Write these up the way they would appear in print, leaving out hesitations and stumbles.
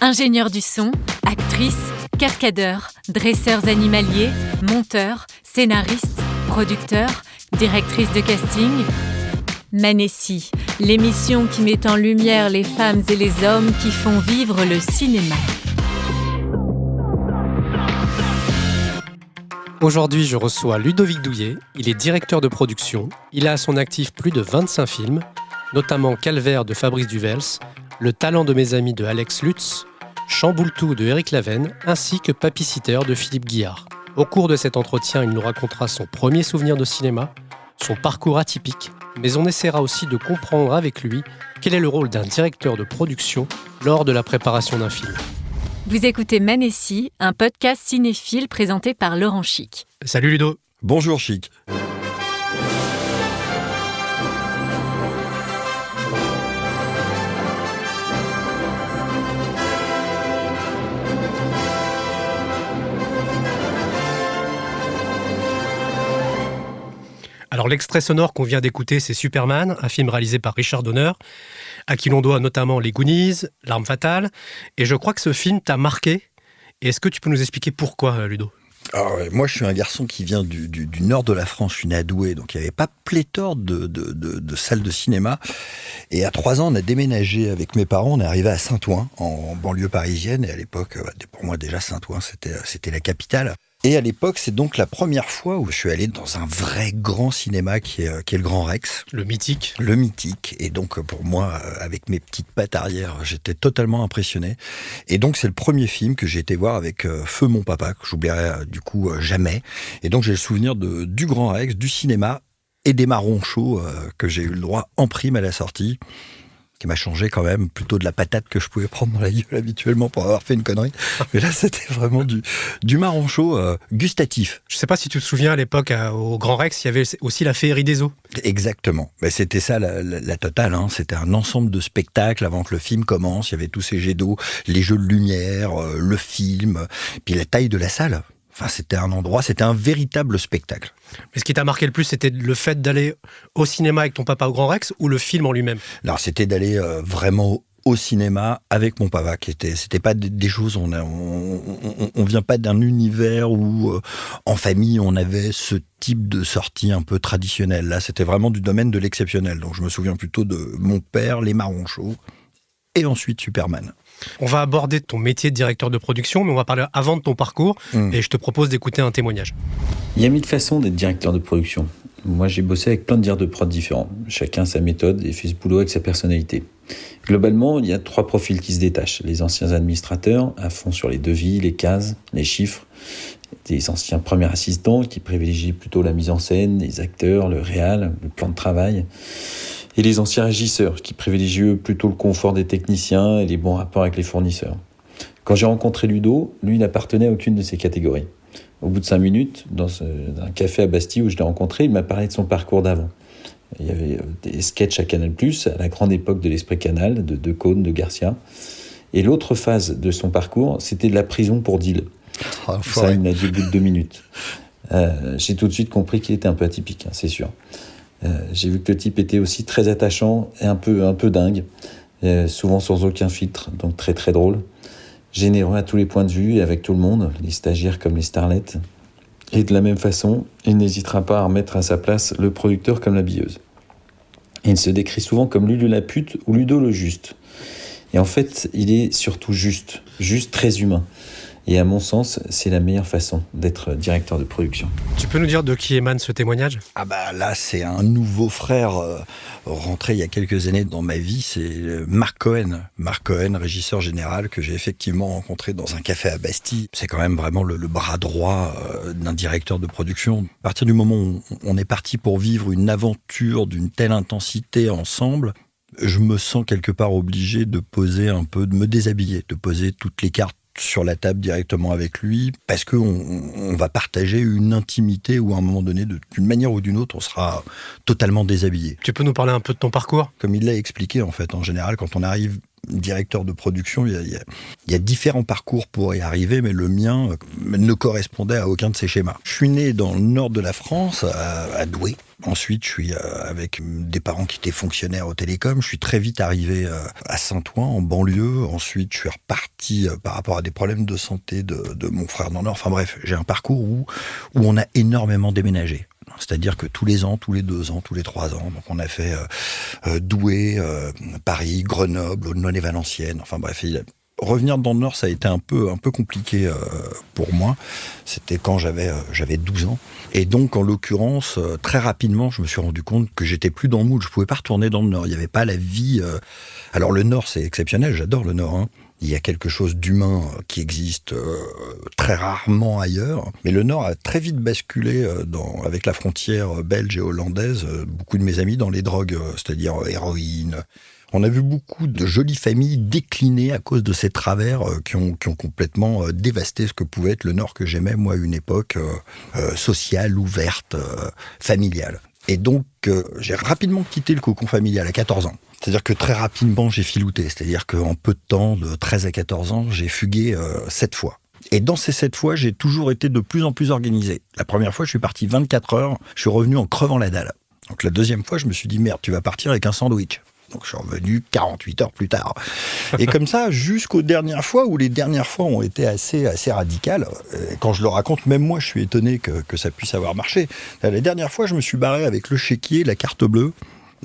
Ingénieurs du son, actrices, cascadeurs, dresseurs animaliers, monteurs, scénaristes, producteurs, directrices de casting. Manessi, l'émission qui met en lumière les femmes et les hommes qui font vivre le cinéma. Aujourd'hui, je reçois Ludovic Douillet. Il est directeur de production. Il a à son actif plus de 25 films, notamment Calvaire de Fabrice Duvels, Le talent de mes amis de Alex Lutz, Chamboule-tout de Éric Lavenne, ainsi que Papy-Sitter de Philippe Guillard. Au cours de cet entretien, il nous racontera son premier souvenir de cinéma, son parcours atypique, mais on essaiera aussi de comprendre avec lui quel est le rôle d'un directeur de production lors de la préparation d'un film. Vous écoutez Manessi, un podcast cinéphile présenté par Laurent Chic. Salut Ludo. Bonjour Chic. Alors l'extrait sonore qu'on vient d'écouter, c'est Superman, un film réalisé par Richard Donner, à qui l'on doit notamment Les Goonies, L'Arme Fatale, et je crois que ce film t'a marqué. Et est-ce que tu peux nous expliquer pourquoi, Ludo ? Alors, moi, je suis un garçon qui vient du nord de la France, je suis né à Douai, donc il n'y avait pas pléthore de salles de cinéma. Et à 3 ans, on a déménagé avec mes parents, on est arrivé à Saint-Ouen, en banlieue parisienne, et à l'époque, pour moi déjà, Saint-Ouen, c'était la capitale. Et à l'époque, c'est donc la première fois où je suis allé dans un vrai grand cinéma qui est le Grand Rex. Le mythique. Le mythique. Et donc, pour moi, avec mes petites pattes arrière, j'étais totalement impressionné. Et donc, c'est le premier film que j'ai été voir avec feu mon papa, que j'oublierai du coup jamais. Et donc, j'ai le souvenir du Grand Rex, du cinéma et des marrons chauds que j'ai eu le droit en prime à la sortie, qui m'a changé quand même, plutôt de la patate que je pouvais prendre dans la gueule habituellement pour avoir fait une connerie. Mais là, c'était vraiment du marron chaud gustatif. Je ne sais pas si tu te souviens, à l'époque, au Grand Rex, il y avait aussi la féerie des eaux. Exactement. Ben, c'était ça la totale. Hein. C'était un ensemble de spectacles avant que le film commence. Il y avait tous ces jets d'eau, les jeux de lumière, le film, puis la taille de la salle. Enfin, c'était un véritable spectacle. Mais ce qui t'a marqué le plus, c'était le fait d'aller au cinéma avec ton papa au Grand Rex ou le film en lui-même ? Alors, c'était d'aller vraiment au cinéma avec mon papa. C'était pas des choses, on vient pas d'un univers où en famille on avait ce type de sortie un peu traditionnelle. Là, c'était vraiment du domaine de l'exceptionnel. Donc, je me souviens plutôt de mon père, Les Marrons Chauds, et ensuite Superman. On va aborder ton métier de directeur de production, mais on va parler avant de ton parcours, et je te propose d'écouter un témoignage. Il y a mille façons d'être directeur de production. Moi, j'ai bossé avec plein de directeurs de prod différents. Chacun sa méthode et fait ce boulot avec sa personnalité. Globalement, il y a 3 profils qui se détachent. Les anciens administrateurs, à fond sur les devis, les cases, les chiffres. Des anciens premiers assistants qui privilégient plutôt la mise en scène, les acteurs, le réal, le plan de travail. Et les anciens régisseurs qui privilégient plutôt le confort des techniciens et les bons rapports avec les fournisseurs. Quand j'ai rencontré Ludo, lui n'appartenait à aucune de ces catégories. Au bout de 5 minutes, dans un café à Bastille où je l'ai rencontré, il m'a parlé de son parcours d'avant. Il y avait des sketchs à Canal+, à la grande époque de l'Esprit Canal, de Decaune, de Garcia. Et l'autre phase de son parcours, c'était de la prison pour deal. Ça, il m'a dit au bout de 2 minutes. J'ai tout de suite compris qu'il était un peu atypique, c'est sûr. J'ai vu que le type était aussi très attachant et un peu dingue, souvent sans aucun filtre, donc très très drôle, généreux à tous les points de vue et avec tout le monde, les stagiaires comme les starlettes. Et de la même façon, il n'hésitera pas à remettre à sa place le producteur comme l'habilleuse. Et il se décrit souvent comme Lulu la pute ou Ludo le juste. Et en fait, il est surtout juste très humain. Et à mon sens, c'est la meilleure façon d'être directeur de production. Tu peux nous dire de qui émane ce témoignage ? Ah bah là, c'est un nouveau frère rentré il y a quelques années dans ma vie, c'est Marc Cohen. Marc Cohen, régisseur général, que j'ai effectivement rencontré dans un café à Bastille. C'est quand même vraiment le bras droit d'un directeur de production. À partir du moment où on est parti pour vivre une aventure d'une telle intensité ensemble, je me sens quelque part obligé de poser un peu, de me déshabiller, de poser toutes les cartes sur la table directement avec lui, parce qu'on va partager une intimité où à un moment donné, d'une manière ou d'une autre, on sera totalement déshabillé. Tu peux nous parler un peu de ton parcours ? Comme il l'a expliqué, en fait, en général, quand on arrive directeur de production, il y a différents parcours pour y arriver, mais le mien ne correspondait à aucun de ces schémas. Je suis né dans le nord de la France, à Douai. Ensuite, je suis avec des parents qui étaient fonctionnaires au télécom. Je suis très vite arrivé à Saint-Ouen, en banlieue. Ensuite, je suis reparti par rapport à des problèmes de santé de mon frère dans le nord. Enfin bref, j'ai un parcours où on a énormément déménagé. C'est-à-dire que tous les ans, tous les 2 ans, tous les 3 ans, donc on a fait Douai, Paris, Grenoble, Aulnay-Valenciennes. Enfin bref, revenir dans le Nord, ça a été un peu compliqué pour moi. C'était quand j'avais 12 ans. Et donc, en l'occurrence, très rapidement, je me suis rendu compte que j'étais plus dans le mood. Je pouvais pas retourner dans le Nord. Il n'y avait pas la vie. Alors, le Nord, c'est exceptionnel. J'adore le Nord, hein. Il y a quelque chose d'humain qui existe très rarement ailleurs. Mais le Nord a très vite basculé avec la frontière belge et hollandaise. Beaucoup de mes amis dans les drogues, c'est-à-dire héroïne. On a vu beaucoup de jolies familles décliner à cause de ces travers qui ont complètement dévasté ce que pouvait être le Nord que j'aimais, moi, à une époque sociale, ouverte, familiale. Et donc, j'ai rapidement quitté le cocon familial à 14 ans. C'est-à-dire que très rapidement, j'ai filouté. C'est-à-dire qu'en peu de temps, de 13 à 14 ans, j'ai fugué 7 fois. Et dans ces 7 fois, j'ai toujours été de plus en plus organisé. La première fois, je suis parti 24 heures, je suis revenu en crevant la dalle. Donc la deuxième fois, je me suis dit, merde, tu vas partir avec un sandwich. Donc je suis revenu 48 heures plus tard. Et comme ça, jusqu'aux dernières fois, où les dernières fois ont été assez radicales. Et quand je le raconte, même moi, je suis étonné que ça puisse avoir marché. La dernière fois, je me suis barré avec le chéquier, la carte bleue.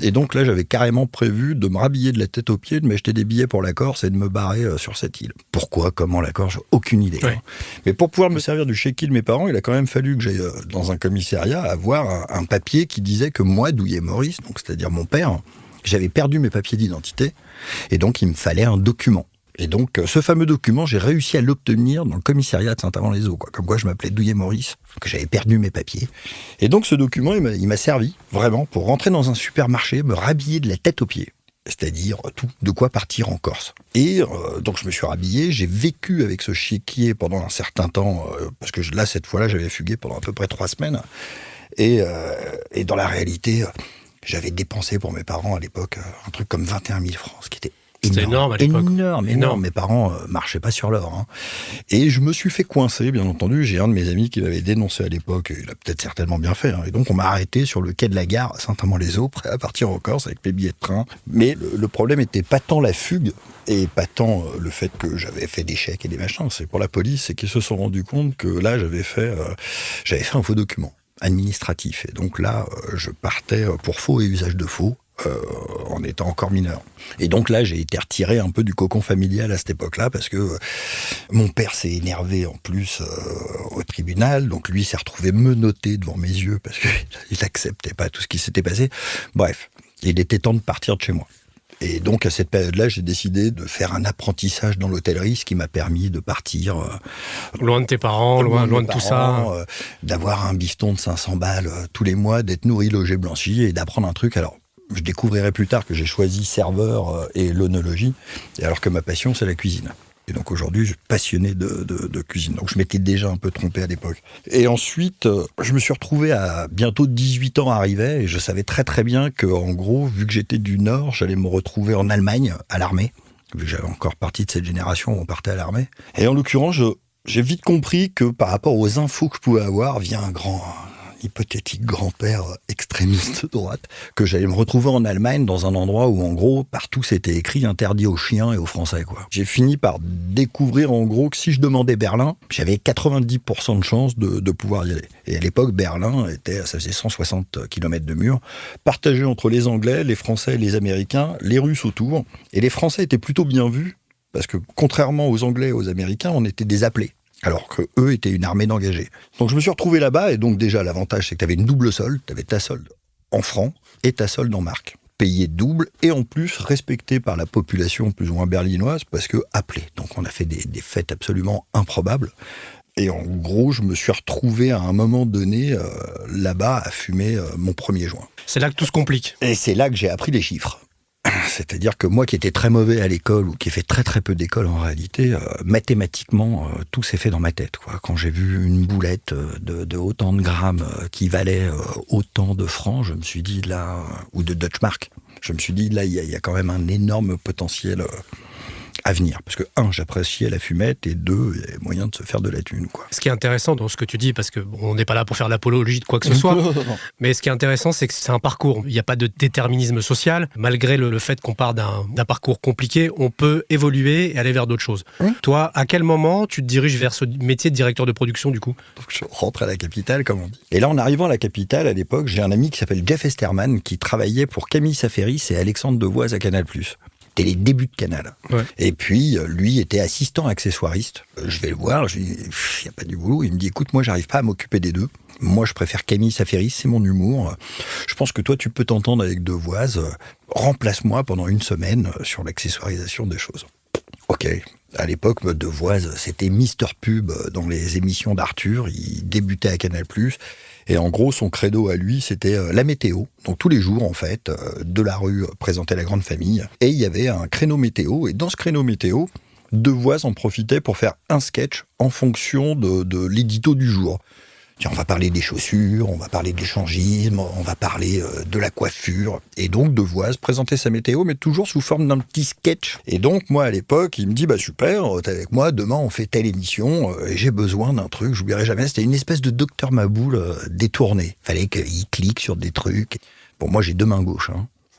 Et donc là, j'avais carrément prévu de me rhabiller de la tête aux pieds, de m'acheter des billets pour la Corse et de me barrer sur cette île. Pourquoi, comment la Corse, j'ai aucune idée. Ouais. Mais pour pouvoir me servir du chéquier de mes parents, il a quand même fallu que j'aille dans un commissariat avoir un papier qui disait que moi, Douillet Maurice, donc c'est-à-dire mon père, j'avais perdu mes papiers d'identité, et donc il me fallait un document. Et donc, ce fameux document, j'ai réussi à l'obtenir dans le commissariat de Saint-Amand-les-Eaux, quoi. Comme quoi, je m'appelais Douillet Maurice, que j'avais perdu mes papiers. Et donc, ce document, il m'a servi, vraiment, pour rentrer dans un supermarché, me rhabiller de la tête aux pieds. C'est-à-dire tout, de quoi partir en Corse. Et donc, je me suis rhabillé, j'ai vécu avec ce chéquier pendant un certain temps, parce que là, cette fois-là, j'avais fugué pendant à peu près 3 semaines. Et dans la réalité, j'avais dépensé pour mes parents à l'époque un truc comme 21 000 francs, ce qui était énorme à l'époque. Énorme. Mes parents marchaient pas sur l'or. Hein. Et je me suis fait coincer, bien entendu. J'ai un de mes amis qui m'avait dénoncé à l'époque. Il a peut-être certainement bien fait. Hein. Et donc, on m'a arrêté sur le quai de la gare à Saint-Amand-les-Eaux, prêt à partir en Corse avec mes billets de train. Mais le problème était pas tant la fugue et pas tant le fait que j'avais fait des chèques et des machins. C'est pour la police, c'est qu'ils se sont rendus compte que là, j'avais fait un faux document administratif. Et donc là, je partais pour faux et usage de faux. En étant encore mineur. Et donc là, j'ai été retiré un peu du cocon familial à cette époque-là, parce que mon père s'est énervé en plus au tribunal, donc lui s'est retrouvé menotté devant mes yeux, parce qu'il n'acceptait pas tout ce qui s'était passé. Bref, il était temps de partir de chez moi. Et donc à cette période-là, j'ai décidé de faire un apprentissage dans l'hôtellerie, ce qui m'a permis de partir... loin de tes parents, loin de tout ça. D'avoir un bifton de 500 balles tous les mois, d'être nourri, logé, blanchi, et d'apprendre un truc. Alors, je découvrirai plus tard que j'ai choisi serveur et l'œnologie, alors que ma passion, c'est la cuisine. Et donc aujourd'hui, je suis passionné de cuisine. Donc je m'étais déjà un peu trompé à l'époque. Et ensuite, je me suis retrouvé à bientôt 18 ans arrivait, et je savais très très bien que, en gros, vu que j'étais du Nord, j'allais me retrouver en Allemagne, à l'armée, vu que j'avais encore partie de cette génération où on partait à l'armée. Et en l'occurrence, j'ai vite compris que par rapport aux infos que je pouvais avoir via un hypothétique grand-père extrémiste de droite, que j'allais me retrouver en Allemagne dans un endroit où, en gros, partout c'était écrit interdit aux chiens et aux Français, quoi. J'ai fini par découvrir, en gros, que si je demandais Berlin, j'avais 90% de chances de pouvoir y aller. Et à l'époque, Berlin ça faisait 160 km de mur, partagé entre les Anglais, les Français, les Américains, les Russes autour. Et les Français étaient plutôt bien vus, parce que contrairement aux Anglais et aux Américains, on était des appelés. Alors qu'eux étaient une armée d'engagés. Donc je me suis retrouvé là-bas, et donc déjà l'avantage c'est que tu avais une double solde, tu avais ta solde en francs et ta solde en marques. Payé double, et en plus respecté par la population plus ou moins berlinoise, parce que appelé. Donc on a fait des fêtes absolument improbables. Et en gros, je me suis retrouvé à un moment donné là-bas à fumer mon premier joint. C'est là que tout se complique. Et c'est là que j'ai appris les chiffres. C'est-à-dire que moi qui étais très mauvais à l'école, ou qui ai fait très très peu d'école en réalité, mathématiquement, tout s'est fait dans ma tête, quoi. Quand j'ai vu une boulette de autant de grammes qui valait autant de francs, je me suis dit là, ou de Deutschmark, je me suis dit là, il y a quand même un énorme potentiel à venir. Parce que, 1, j'appréciais la fumette, et 2, il y avait moyen de se faire de la thune, quoi. Ce qui est intéressant dans ce que tu dis, parce que on n'est pas là pour faire l'apologie de quoi que ce soit, mais ce qui est intéressant, c'est que c'est un parcours. Il n'y a pas de déterminisme social. Malgré le fait qu'on part d'un parcours compliqué, on peut évoluer et aller vers d'autres choses. Toi, à quel moment tu te diriges vers ce métier de directeur de production, du coup ? Donc, je rentre à la capitale, comme on dit. Et là, en arrivant à la capitale, à l'époque, j'ai un ami qui s'appelle Jeff Esterman, qui travaillait pour Camille Saferis et Alexandre Devoise à Canal+. C'était les débuts de Canal. Ouais. Et puis, lui était assistant accessoiriste. Je vais le voir, je lui dis, il n'y a pas du boulot. Il me dit, écoute, moi, j'arrive pas à m'occuper des deux. Moi, je préfère Camille Saferis, c'est mon humour. Je pense que toi, tu peux t'entendre avec Devoise. Remplace-moi pendant une semaine sur l'accessoirisation des choses. Ok. À l'époque, Devoise, c'était Mister Pub dans les émissions d'Arthur. Il débutait à Canal+. Et en gros, son credo à lui, c'était la météo. Donc tous les jours, en fait, de la rue présentait la grande famille. Et il y avait un créneau météo. Et dans ce créneau météo, Devoise en profitait pour faire un sketch en fonction de l'édito du jour. Tiens, on va parler des chaussures, on va parler de l'échangisme, on va parler de la coiffure. Et donc, Devoise présentait sa météo, mais toujours sous forme d'un petit sketch. Et donc, moi, à l'époque, il me dit, super, t'es avec moi, demain, on fait telle émission, et j'ai besoin d'un truc, j'oublierai jamais. C'était une espèce de Docteur Maboul détourné. Fallait qu'il clique sur des trucs. Bon, moi, j'ai 2 mains gauches,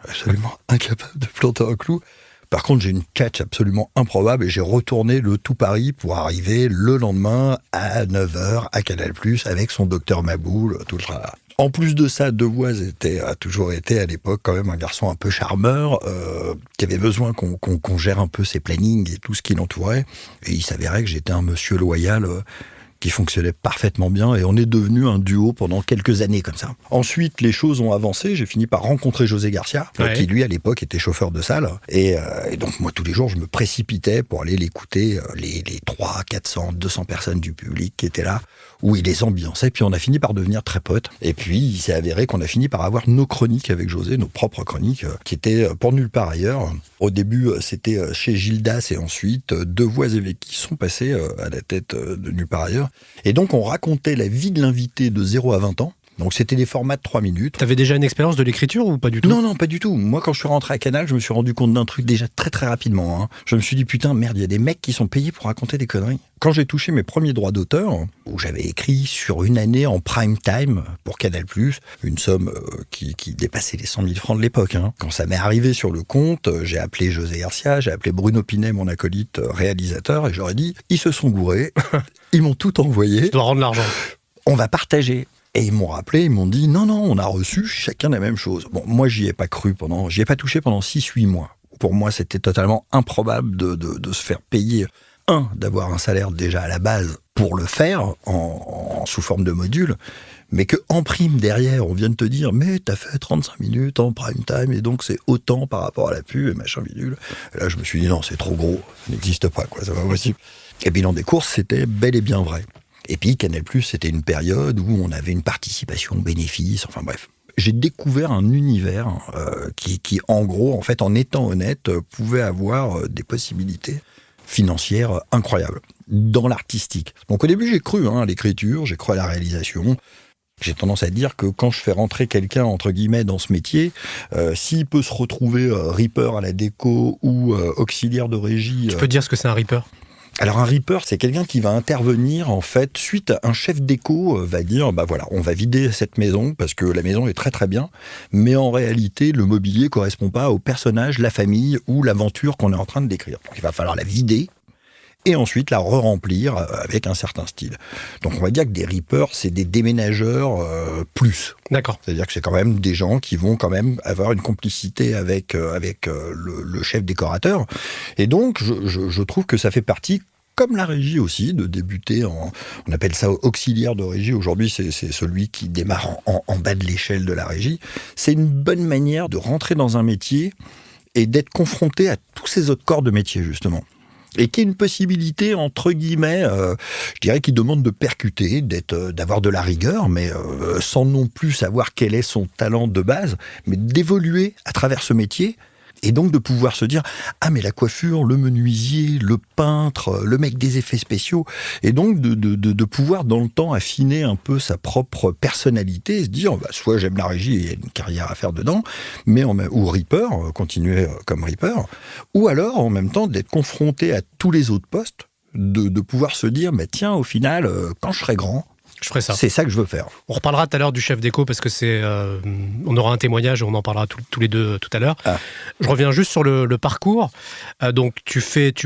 absolument incapable de planter un clou. Par contre, j'ai une catch absolument improbable et j'ai retourné le tout Paris pour arriver le lendemain à 9h à Canal+, avec son Docteur Maboul, tout le tralala. En plus de ça, Devoise a toujours été à l'époque quand même un garçon un peu charmeur, qui avait besoin qu'on gère un peu ses plannings et tout ce qui l'entourait. Et il s'avérait que j'étais un monsieur loyal qui fonctionnait parfaitement bien, et on est devenu un duo pendant quelques années comme ça. Ensuite, les choses ont avancé, j'ai fini par rencontrer José Garcia, qui lui à l'époque était chauffeur de salle, et donc moi tous les jours je me précipitais pour aller l'écouter, les 300, 400, 200 personnes du public qui étaient là, où il les ambiançait, puis on a fini par devenir très potes, et puis il s'est avéré qu'on a fini par avoir nos chroniques avec José, nos propres chroniques, qui étaient pour nulle part ailleurs. Au début, c'était chez Gildas, et ensuite Devoise et Vecchi sont passés à la tête de nulle part ailleurs. Et donc, on racontait la vie de l'invité de 0 à 20 ans. Donc, c'était des formats de 3 minutes. T'avais déjà une expérience de l'écriture ou pas du tout ? Non, pas du tout. Moi, quand je suis rentré à Canal, je me suis rendu compte d'un truc déjà très très rapidement. Je me suis dit, putain, merde, il y a des mecs qui sont payés pour raconter des conneries. Quand j'ai touché mes premiers droits d'auteur, où j'avais écrit sur une année en prime time pour Canal+, une somme qui dépassait les 100 000 francs de l'époque. Quand ça m'est arrivé sur le compte, j'ai appelé José Garcia, j'ai appelé Bruno Pinet, mon acolyte réalisateur, et j'aurais dit, ils se sont gourés, ils m'ont tout envoyé. Tu dois rendre l'argent. On va partager. Et ils m'ont rappelé, ils m'ont dit, non, on a reçu chacun la même chose. Bon, moi, j'y ai pas touché pendant 6-8 mois. Pour moi, c'était totalement improbable de se faire payer, d'avoir un salaire déjà à la base pour le faire, sous forme de module, mais qu'en prime derrière, on vient de te dire, mais t'as fait 35 minutes en prime time, et donc c'est autant par rapport à la pub, et machin bidule. Et là, je me suis dit, non, c'est trop gros, ça n'existe pas, quoi, c'est pas possible. Et bilan des courses, c'était bel et bien vrai. Et puis Canal+, c'était une période où on avait une participation bénéfice, enfin bref. J'ai découvert un univers qui, en gros, en fait, en étant honnête, pouvait avoir des possibilités financières incroyables dans l'artistique. Donc au début, j'ai cru à l'écriture, j'ai cru à la réalisation. J'ai tendance à dire que quand je fais rentrer quelqu'un, entre guillemets, dans ce métier, s'il peut se retrouver Reaper à la déco ou auxiliaire de régie... Tu peux dire ce que c'est un Reaper ? Alors un Reaper, c'est quelqu'un qui va intervenir en fait suite à un chef déco va dire voilà, on va vider cette maison parce que la maison est très très bien, mais en réalité le mobilier correspond pas au personnage, la famille ou l'aventure qu'on est en train de décrire. Donc il va falloir la vider et ensuite la re-remplir avec un certain style. Donc on va dire que des Reapers, c'est des déménageurs plus. D'accord. C'est-à-dire que c'est quand même des gens qui vont quand même avoir une complicité avec le chef décorateur. Et donc je trouve que ça fait partie, comme la régie aussi, de débuter on appelle ça auxiliaire de régie. Aujourd'hui, c'est celui qui démarre en bas de l'échelle de la régie. C'est une bonne manière de rentrer dans un métier et d'être confronté à tous ces autres corps de métier, justement. Et qui est une possibilité, entre guillemets, je dirais, qui demande de percuter, d'avoir de la rigueur, mais sans non plus savoir quel est son talent de base, mais d'évoluer à travers ce métier Et donc de pouvoir se dire, ah mais la coiffure, le menuisier, le peintre, le mec des effets spéciaux, et donc de pouvoir dans le temps affiner un peu sa propre personnalité, et se dire, soit j'aime la régie et il y a une carrière à faire dedans, ou Reaper, continuer comme Reaper, ou alors en même temps d'être confronté à tous les autres postes, de pouvoir se dire, tiens, au final, quand je serai grand, je ferai ça. C'est ça que je veux faire. On reparlera tout à l'heure du chef déco parce que on aura un témoignage et on en parlera tous les deux tout à l'heure. Je reviens juste sur le parcours. Donc tu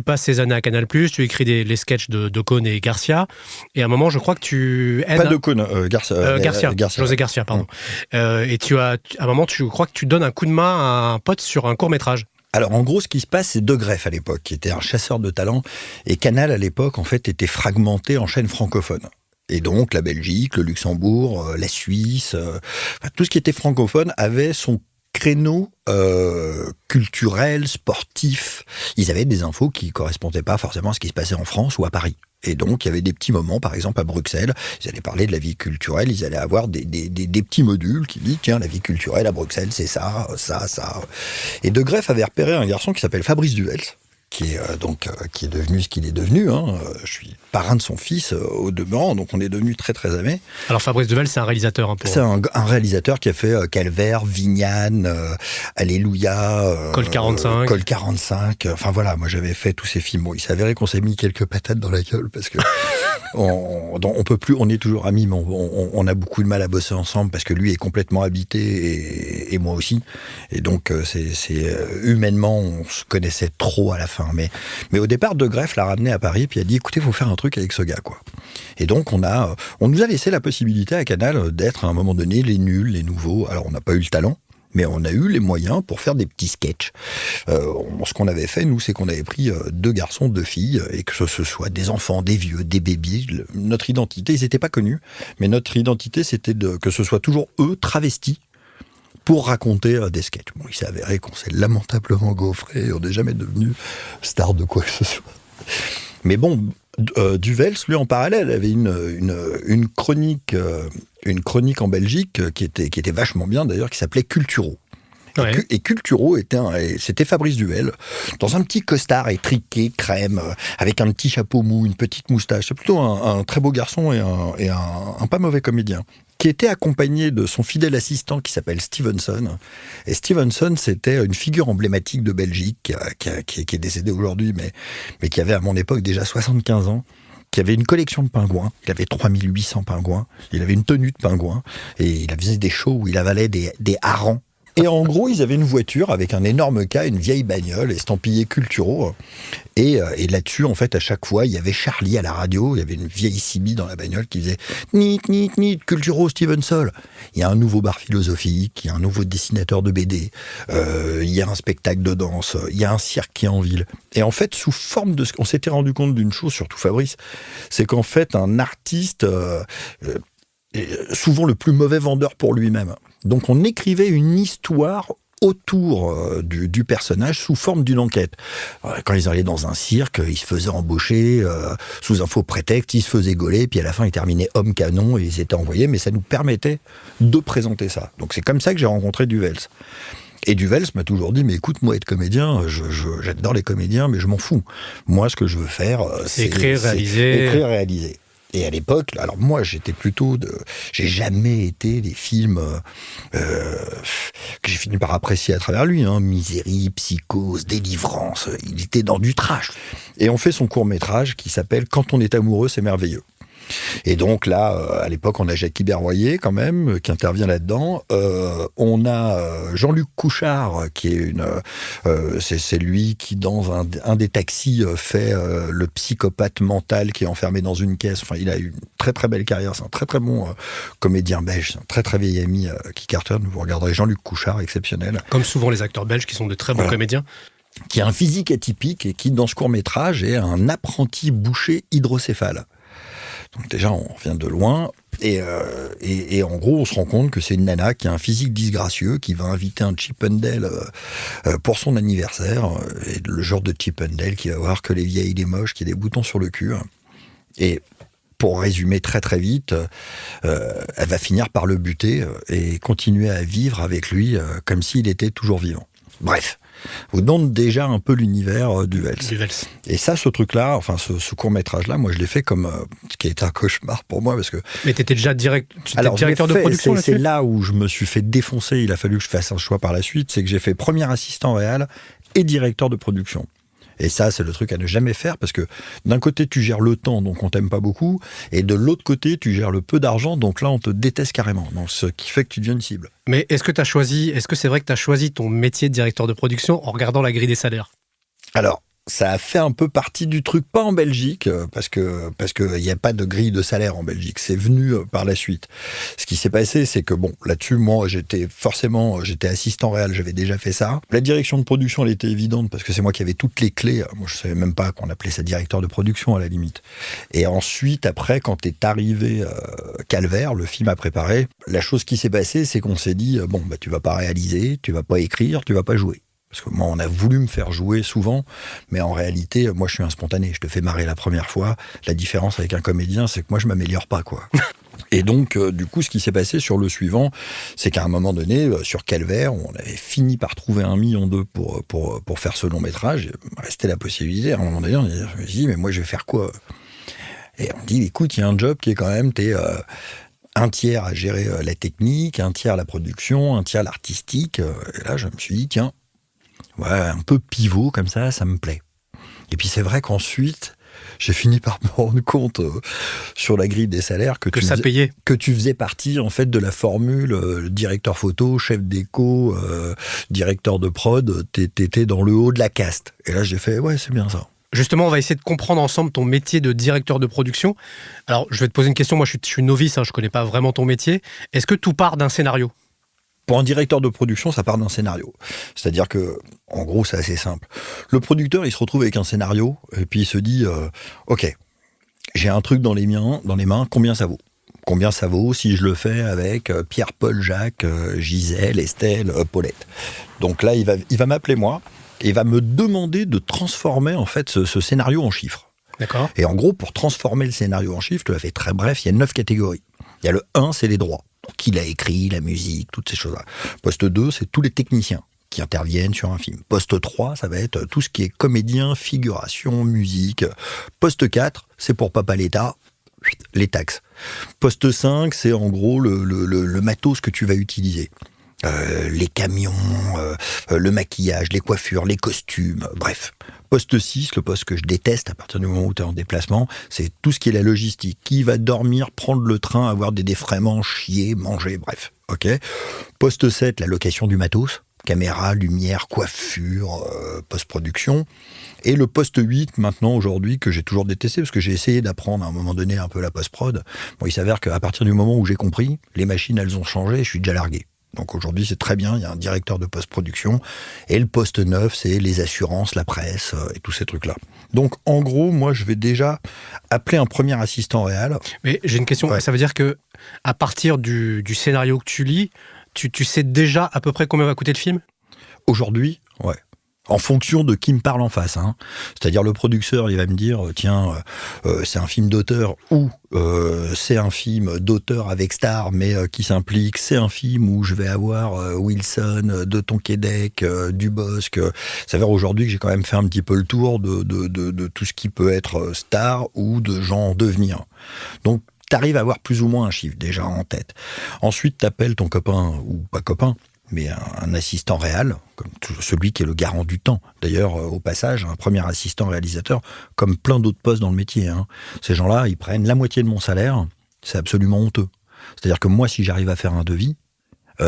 passes ces années à Canal+, tu écris les sketchs de Cohn et Garcia. Et à un moment, je crois que tu aides... Pas de Cohn, Garcia. José Garcia, pardon. Et à un moment, je crois que tu donnes un coup de main à un pote sur un court-métrage. Alors en gros, ce qui se passe, c'est De Greff à l'époque, qui était un chasseur de talent. Et Canal, à l'époque, en fait, était fragmenté en chaînes francophones. Et donc, la Belgique, le Luxembourg, la Suisse, tout ce qui était francophone avait son créneau culturel, sportif. Ils avaient des infos qui ne correspondaient pas forcément à ce qui se passait en France ou à Paris. Et donc, il y avait des petits moments, par exemple à Bruxelles, ils allaient parler de la vie culturelle, ils allaient avoir des petits modules qui disent, tiens, la vie culturelle à Bruxelles, c'est ça, ça, ça. Et De Greff avait repéré un garçon qui s'appelle Fabrice Duvels, qui est devenu ce qu'il est devenu. Je suis parrain de son fils au demeurant, donc on est devenus très très amis. Alors Fabrice Duvels, c'est un réalisateur. C'est un réalisateur qui a fait Calvaire, Vignane, Alléluia, Col 45. Col 45. Enfin voilà, moi j'avais fait tous ces films. Bon, il s'avérait qu'on s'est mis quelques patates dans la gueule parce que on peut plus, on est toujours amis, mais on a beaucoup de mal à bosser ensemble parce que lui est complètement habité et moi aussi. Et donc c'est humainement, on se connaissait trop à la fin. Mais au départ, De Greff l'a ramené à Paris puis a dit, écoutez, il faut faire un truc avec ce gars, quoi. Et donc on nous a laissé la possibilité à Canal d'être à un moment donné les nuls, les nouveaux. Alors on n'a pas eu le talent, mais on a eu les moyens pour faire des petits sketchs. Ce qu'on avait fait, nous, c'est qu'on avait pris 2 garçons, 2 filles, et que ce soit des enfants, des vieux, des bébés. Notre identité, ils n'étaient pas connus, mais notre identité, c'était que ce soit toujours eux, travestis, pour raconter des sketchs. Bon, il s'est avéré qu'on s'est lamentablement gaufré, et on n'est jamais devenu star de quoi que ce soit. Mais bon, Duvels, lui, en parallèle, avait une chronique en Belgique qui était vachement bien, d'ailleurs, qui s'appelait Culturo. Ouais. Et Culturo c'était Fabrice Duvels, dans un petit costard étriqué, crème, avec un petit chapeau mou, une petite moustache. C'est plutôt un très beau garçon et un pas mauvais comédien, qui était accompagné de son fidèle assistant qui s'appelle Stevenson. Et Stevenson, c'était une figure emblématique de Belgique, qui est décédé aujourd'hui, mais qui avait à mon époque déjà 75 ans, qui avait une collection de pingouins. Il avait 3800 pingouins. Il avait une tenue de pingouin. Et il faisait des shows où il avalait des harengs. Et en gros, ils avaient une voiture avec un énorme cas, une vieille bagnole, estampillée Culturo. Et là-dessus, en fait, à chaque fois, il y avait Charlie à la radio, il y avait une vieille Sibi dans la bagnole qui faisait « Nit, nit, nit, Culturo, Stevenson ». Il y a un nouveau bar philosophique, il y a un nouveau dessinateur de BD, il y a un spectacle de danse, il y a un cirque qui est en ville. Et en fait, sous forme de... On s'était rendu compte d'une chose, surtout Fabrice, c'est qu'en fait, un artiste... souvent le plus mauvais vendeur pour lui-même. Donc on écrivait une histoire autour du personnage sous forme d'une enquête. Quand ils allaient dans un cirque, ils se faisaient embaucher sous un faux prétexte, ils se faisaient gauler, puis à la fin ils terminaient homme canon et ils étaient envoyés, mais ça nous permettait de présenter ça. Donc c'est comme ça que j'ai rencontré Duvels. Et Duvels m'a toujours dit, mais écoute, moi être comédien, j'adore les comédiens, mais je m'en fous. Moi ce que je veux faire, c'est écrire, réaliser. Et à l'époque, alors moi, j'étais plutôt j'ai jamais été des films que j'ai fini par apprécier à travers lui, Misery, Psychose, Délivrance. Il était dans du trash. Et on fait son court-métrage qui s'appelle Quand on est amoureux, c'est merveilleux. Et donc là, à l'époque, on a Jackie Berroyer quand même, qui intervient là-dedans. On a Jean-Luc Couchard, qui est c'est lui qui, dans un des taxis, fait le psychopathe mental qui est enfermé dans une caisse. Enfin, il a eu une très très belle carrière. C'est un très très bon comédien belge. C'est un très très vieil ami qui cartonne. Vous regarderez Jean-Luc Couchard, exceptionnel. Comme souvent les acteurs belges qui sont de très bons comédiens. Qui a un physique atypique et qui, dans ce court-métrage, est un apprenti boucher hydrocéphale. Donc déjà, on vient de loin, et en gros, on se rend compte que c'est une nana qui a un physique disgracieux, qui va inviter un Chippendale pour son anniversaire, et le genre de Chippendale qui va voir que les vieilles, les moches, qui a des boutons sur le cul. Et pour résumer très très vite, elle va finir par le buter et continuer à vivre avec lui comme s'il était toujours vivant. Bref. vous donne déjà un peu l'univers du Welles. Du Welles. Et ça, ce truc-là, enfin ce court-métrage-là, moi je l'ai fait comme ce qui a été un cauchemar pour moi parce que. Mais t'étais déjà directeur de production là-dessus ? C'est là où je me suis fait défoncer. Il a fallu que je fasse un choix par la suite. C'est que j'ai fait premier assistant réal et directeur de production. Et ça, c'est le truc à ne jamais faire parce que d'un côté, tu gères le temps, donc on t'aime pas beaucoup, et de l'autre côté, tu gères le peu d'argent, donc là, on te déteste carrément. Donc, ce qui fait que tu deviens une cible. Mais est-ce que c'est vrai que tu as choisi ton métier de directeur de production en regardant la grille des salaires ? Alors, ça a fait un peu partie du truc, pas en Belgique, parce que il n'y a pas de grille de salaire en Belgique. C'est venu par la suite. Ce qui s'est passé, c'est que bon, là-dessus, moi, j'étais assistant réal, j'avais déjà fait ça. La direction de production, elle était évidente parce que c'est moi qui avais toutes les clés. Moi, je savais même pas qu'on appelait ça directeur de production à la limite. Et ensuite, après, quand est arrivé Calvaire, le film à préparer, la chose qui s'est passée, c'est qu'on s'est dit bon, bah, tu vas pas réaliser, tu vas pas écrire, tu vas pas jouer. Parce que moi, on a voulu me faire jouer souvent, mais en réalité, moi, je suis un spontané. Je te fais marrer la première fois. La différence avec un comédien, c'est que moi, je m'améliore pas, quoi. Et donc, du coup, ce qui s'est passé sur le suivant, c'est qu'à un moment donné, sur Calvaire, on avait fini par trouver 1,2 million pour faire ce long métrage. Il restait la possibilité. À un moment donné, on me dit, mais moi, je vais faire quoi ? Et on dit, écoute, il y a un job qui est quand même, un tiers à gérer la technique, un tiers la production, un tiers l'artistique. Et là, je me suis dit, tiens, ouais, un peu pivot comme ça me plaît. Et puis c'est vrai qu'ensuite, j'ai fini par me rendre compte sur la grille des salaires que tu faisais partie en fait de la formule directeur photo, chef déco, directeur de prod, t'étais dans le haut de la caste. Et là j'ai fait ouais, c'est bien ça. Justement, on va essayer de comprendre ensemble ton métier de directeur de production. Alors, je vais te poser une question. Moi, je suis novice, je connais pas vraiment ton métier. Est-ce que tout part d'un scénario ? Pour un directeur de production, ça part d'un scénario. C'est-à-dire que, en gros, c'est assez simple. Le producteur, il se retrouve avec un scénario, et puis il se dit ok, j'ai un truc dans les mains, combien ça vaut ? Combien ça vaut si je le fais avec Pierre, Paul, Jacques, Gisèle, Estelle, Paulette ? Donc là, il va m'appeler moi, et il va me demander de transformer en fait ce scénario en chiffres. D'accord. Et en gros, pour transformer le scénario en chiffres, je te l'ai fait très bref, il y a 9 catégories. Il y a le 1, c'est les droits. Qui l'a écrit, la musique, toutes ces choses-là. Poste 2, c'est tous les techniciens qui interviennent sur un film. Poste 3, ça va être tout ce qui est comédien, figuration, musique. Poste 4, c'est pour Papa l'État, les taxes. Poste 5, c'est en gros le matos que tu vas utiliser. Les camions, le maquillage, les coiffures, les costumes, bref. Poste 6, le poste que je déteste à partir du moment où tu es en déplacement, c'est tout ce qui est la logistique. Qui va dormir, prendre le train, avoir des défraiements, chier, manger, bref. Ok. Poste 7, la location du matos. Caméra, lumière, coiffure, post-production. Et le poste 8, maintenant, aujourd'hui, que j'ai toujours détesté, parce que j'ai essayé d'apprendre à un moment donné un peu la post-prod. Bon, il s'avère qu'à partir du moment où j'ai compris, les machines, elles ont changé, je suis déjà largué. Donc aujourd'hui, c'est très bien, il y a un directeur de post-production. Et le poste 9, c'est les assurances, la presse et tous ces trucs-là. Donc en gros, moi, je vais déjà appeler un premier assistant réal. Mais j'ai une question, ouais. Ça veut dire que à partir du scénario que tu lis, tu sais déjà à peu près combien va coûter le film ? Aujourd'hui, ouais. En fonction de qui me parle en face. C'est-à-dire le producteur, il va me dire, tiens, c'est un film d'auteur ou c'est un film d'auteur avec star, mais qui s'implique. C'est un film où je vais avoir Wilson, de Tonquédec, Dubosc. Ça veut dire aujourd'hui que j'ai quand même fait un petit peu le tour de tout ce qui peut être star ou de gens en devenir. Donc, t'arrives à avoir plus ou moins un chiffre déjà en tête. Ensuite, t'appelles ton copain, ou pas copain, mais un assistant réal, comme celui qui est le garant du temps. D'ailleurs, au passage, un premier assistant réalisateur, comme plein d'autres postes dans le métier. Ces gens-là, ils prennent la moitié de mon salaire, c'est absolument honteux. C'est-à-dire que moi, si j'arrive à faire un devis,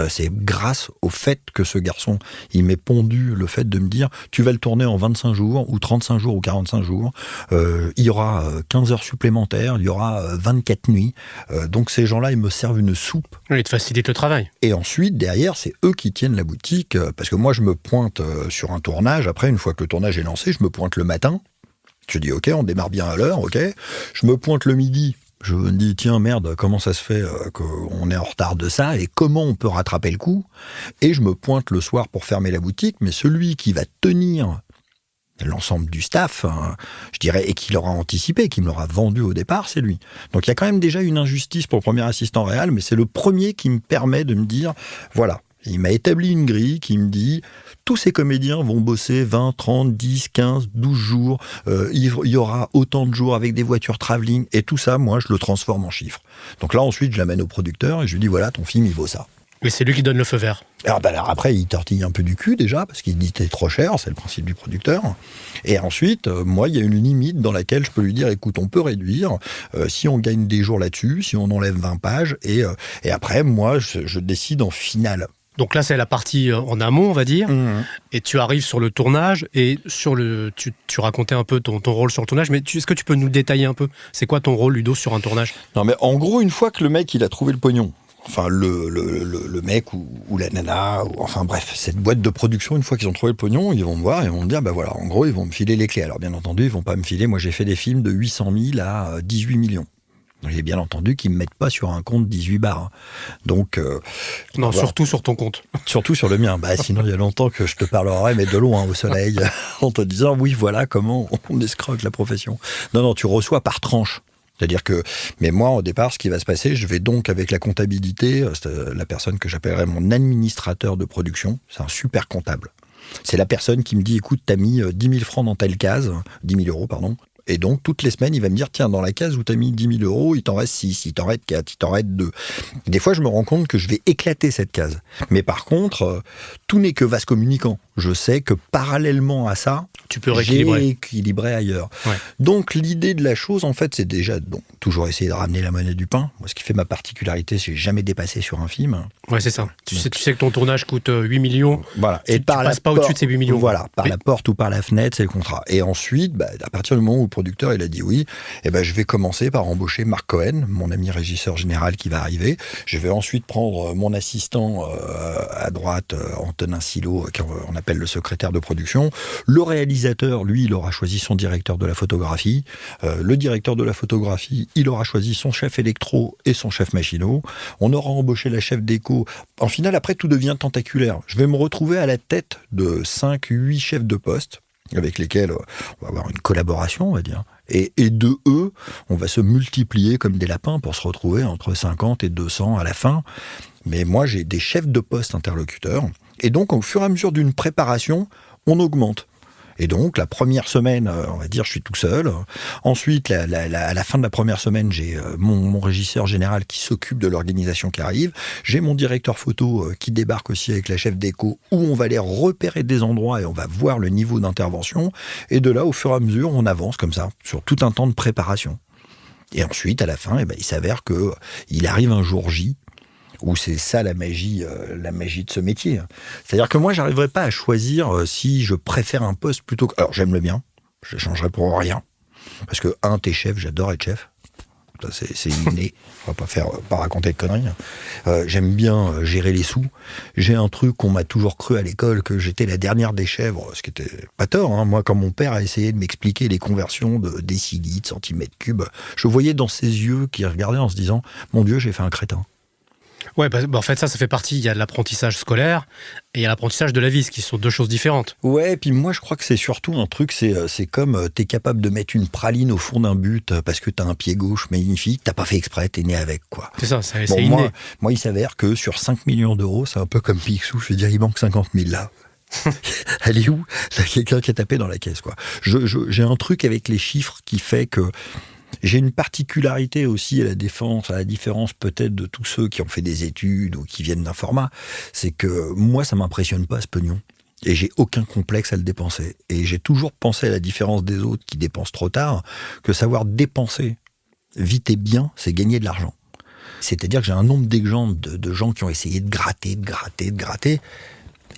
c'est grâce au fait que ce garçon, il m'est pondu le fait de me dire, tu vas le tourner en 25 jours, ou 35 jours, ou 45 jours, il y aura 15 heures supplémentaires, il y aura 24 nuits, donc ces gens-là, ils me servent une soupe. Ils te facilitent le travail. Et ensuite, derrière, c'est eux qui tiennent la boutique, parce que moi, je me pointe sur un tournage, après, une fois que le tournage est lancé, je me pointe le matin, je dis, ok, on démarre bien à l'heure, ok, je me pointe le midi, je me dis, tiens, merde, comment ça se fait qu'on est en retard de ça et comment on peut rattraper le coup ? Et je me pointe le soir pour fermer la boutique, mais celui qui va tenir l'ensemble du staff, je dirais, et qui l'aura anticipé, qui me l'aura vendu au départ, c'est lui. Donc il y a quand même déjà une injustice pour le premier assistant réal, mais c'est le premier qui me permet de me dire, voilà, Il m'a établi une grille qui me dit tous ces comédiens vont bosser 20, 30, 10, 15, 12 jours. Il y aura autant de jours avec des voitures travelling. Et tout ça, moi, je le transforme en chiffres. Donc là, ensuite, je l'amène au producteur et je lui dis voilà, ton film, il vaut ça. Et c'est lui qui donne le feu vert. Alors après, il tortille un peu du cul déjà, parce qu'il dit t'es trop cher, c'est le principe du producteur. Et ensuite, moi, il y a une limite dans laquelle je peux lui dire écoute, on peut réduire, si on gagne des jours là-dessus, si on enlève 20 pages, et après, moi, je décide en finale. Donc là, c'est la partie en amont, on va dire, et tu arrives sur le tournage, et tu racontais un peu ton rôle sur le tournage, mais est-ce que tu peux nous détailler un peu ? C'est quoi ton rôle, Ludo, sur un tournage ? Non, mais en gros, une fois que le mec, il a trouvé le pognon, enfin le mec ou la nana, enfin bref, cette boîte de production, une fois qu'ils ont trouvé le pognon, ils vont me voir et vont me dire, voilà, en gros, ils vont me filer les clés. Alors bien entendu, ils vont pas me filer, moi j'ai fait des films de 800 000 à 18 millions. J'ai bien entendu qu'ils me mettent pas sur un compte 18 bars. Donc... non, voilà. Surtout sur ton compte. Surtout sur le mien. Sinon, il y a longtemps que je te parlerai, mais de loin, au soleil, en te disant, oui, voilà comment on escroque la profession. Non, tu reçois par tranche. C'est-à-dire que, mais moi, au départ, ce qui va se passer, je vais donc avec la comptabilité, la personne que j'appellerais mon administrateur de production, c'est un super comptable. C'est la personne qui me dit, écoute, t'as mis 10 000 francs dans telle case, 10 000 euros, pardon. Et donc, toutes les semaines, il va me dire, tiens, dans la case où t'as mis 10 000 euros, il t'en reste 6, il t'en reste 4, il t'en reste 2. Des fois, je me rends compte que je vais éclater cette case. Mais par contre, tout n'est que vase communicant. Je sais que parallèlement à ça, tu peux rééquilibrer. J'ai équilibré ailleurs. Ouais. Donc, l'idée de la chose, en fait, c'est déjà toujours essayer de ramener la monnaie du pain. Moi, ce qui fait ma particularité, c'est que j'ai jamais dépassé sur un film. Ouais, c'est ça. Tu sais que ton tournage coûte 8 millions. Voilà. Et tu passes pas au-dessus de ces 8 millions. Voilà. Par la porte ou par la fenêtre, c'est le contrat. Et ensuite, à partir du moment où le producteur, il a dit oui, je vais commencer par embaucher Mark Cohen, mon ami régisseur général qui va arriver. Je vais ensuite prendre mon assistant à droite, Antonin Silo, qu'on appelle le secrétaire de production. Le réalisateur, lui, il aura choisi son directeur de la photographie. Le directeur de la photographie, il aura choisi son chef électro et son chef machinot. On aura embauché la chef déco. En final, après, tout devient tentaculaire. Je vais me retrouver à la tête de 5-8 chefs de poste avec lesquels on va avoir une collaboration, on va dire. Et de eux, on va se multiplier comme des lapins pour se retrouver entre 50 et 200 à la fin. Mais moi, j'ai des chefs de poste interlocuteurs. Et donc, au fur et à mesure d'une préparation, on augmente. Et donc, la première semaine, on va dire, je suis tout seul. Ensuite, à la fin de la première semaine, j'ai mon régisseur général qui s'occupe de l'organisation qui arrive. J'ai mon directeur photo qui débarque aussi avec la chef déco, où on va aller repérer des endroits et on va voir le niveau d'intervention. Et de là, au fur et à mesure, on avance comme ça, sur tout un temps de préparation. Et ensuite, à la fin, il s'avère qu'il arrive un jour J, où c'est ça la magie de ce métier. C'est-à-dire que moi, j'arriverai pas à choisir si je préfère un poste plutôt que... Alors, j'aime le bien, je changerai pour rien. Parce que, t'es chef, j'adore être chef. Ça, c'est inné. On va pas raconter de conneries. J'aime bien gérer les sous. J'ai un truc qu'on m'a toujours cru à l'école, que j'étais la dernière des chèvres, ce qui était pas tort. Moi, quand mon père a essayé de m'expliquer les conversions de décilitres, centimètres cubes, je voyais dans ses yeux qui regardaient en se disant « Mon Dieu, j'ai fait un crétin ». Ouais, en fait, ça fait partie. Il y a l'apprentissage scolaire et il y a l'apprentissage de la vie, ce qui sont deux choses différentes. Ouais, et puis moi, je crois que c'est surtout un truc, c'est comme t'es capable de mettre une praline au fond d'un but parce que t'as un pied gauche magnifique, t'as pas fait exprès, t'es né avec, quoi. C'est ça, c'est inné. Moi, il s'avère que sur 5 millions d'euros, c'est un peu comme Picsou, je veux dire, il manque 50 000 là. Elle est où ? Là, quelqu'un qui a tapé dans la caisse, quoi. J'ai un truc avec les chiffres qui fait que j'ai une particularité aussi à la différence peut-être de tous ceux qui ont fait des études ou qui viennent d'un format, c'est que moi, ça m'impressionne pas ce pognon. Et j'ai aucun complexe à le dépenser. Et j'ai toujours pensé à la différence des autres qui dépensent trop tard, que savoir dépenser vite et bien, c'est gagner de l'argent. C'est-à-dire que j'ai un nombre d'exemples de gens qui ont essayé de gratter,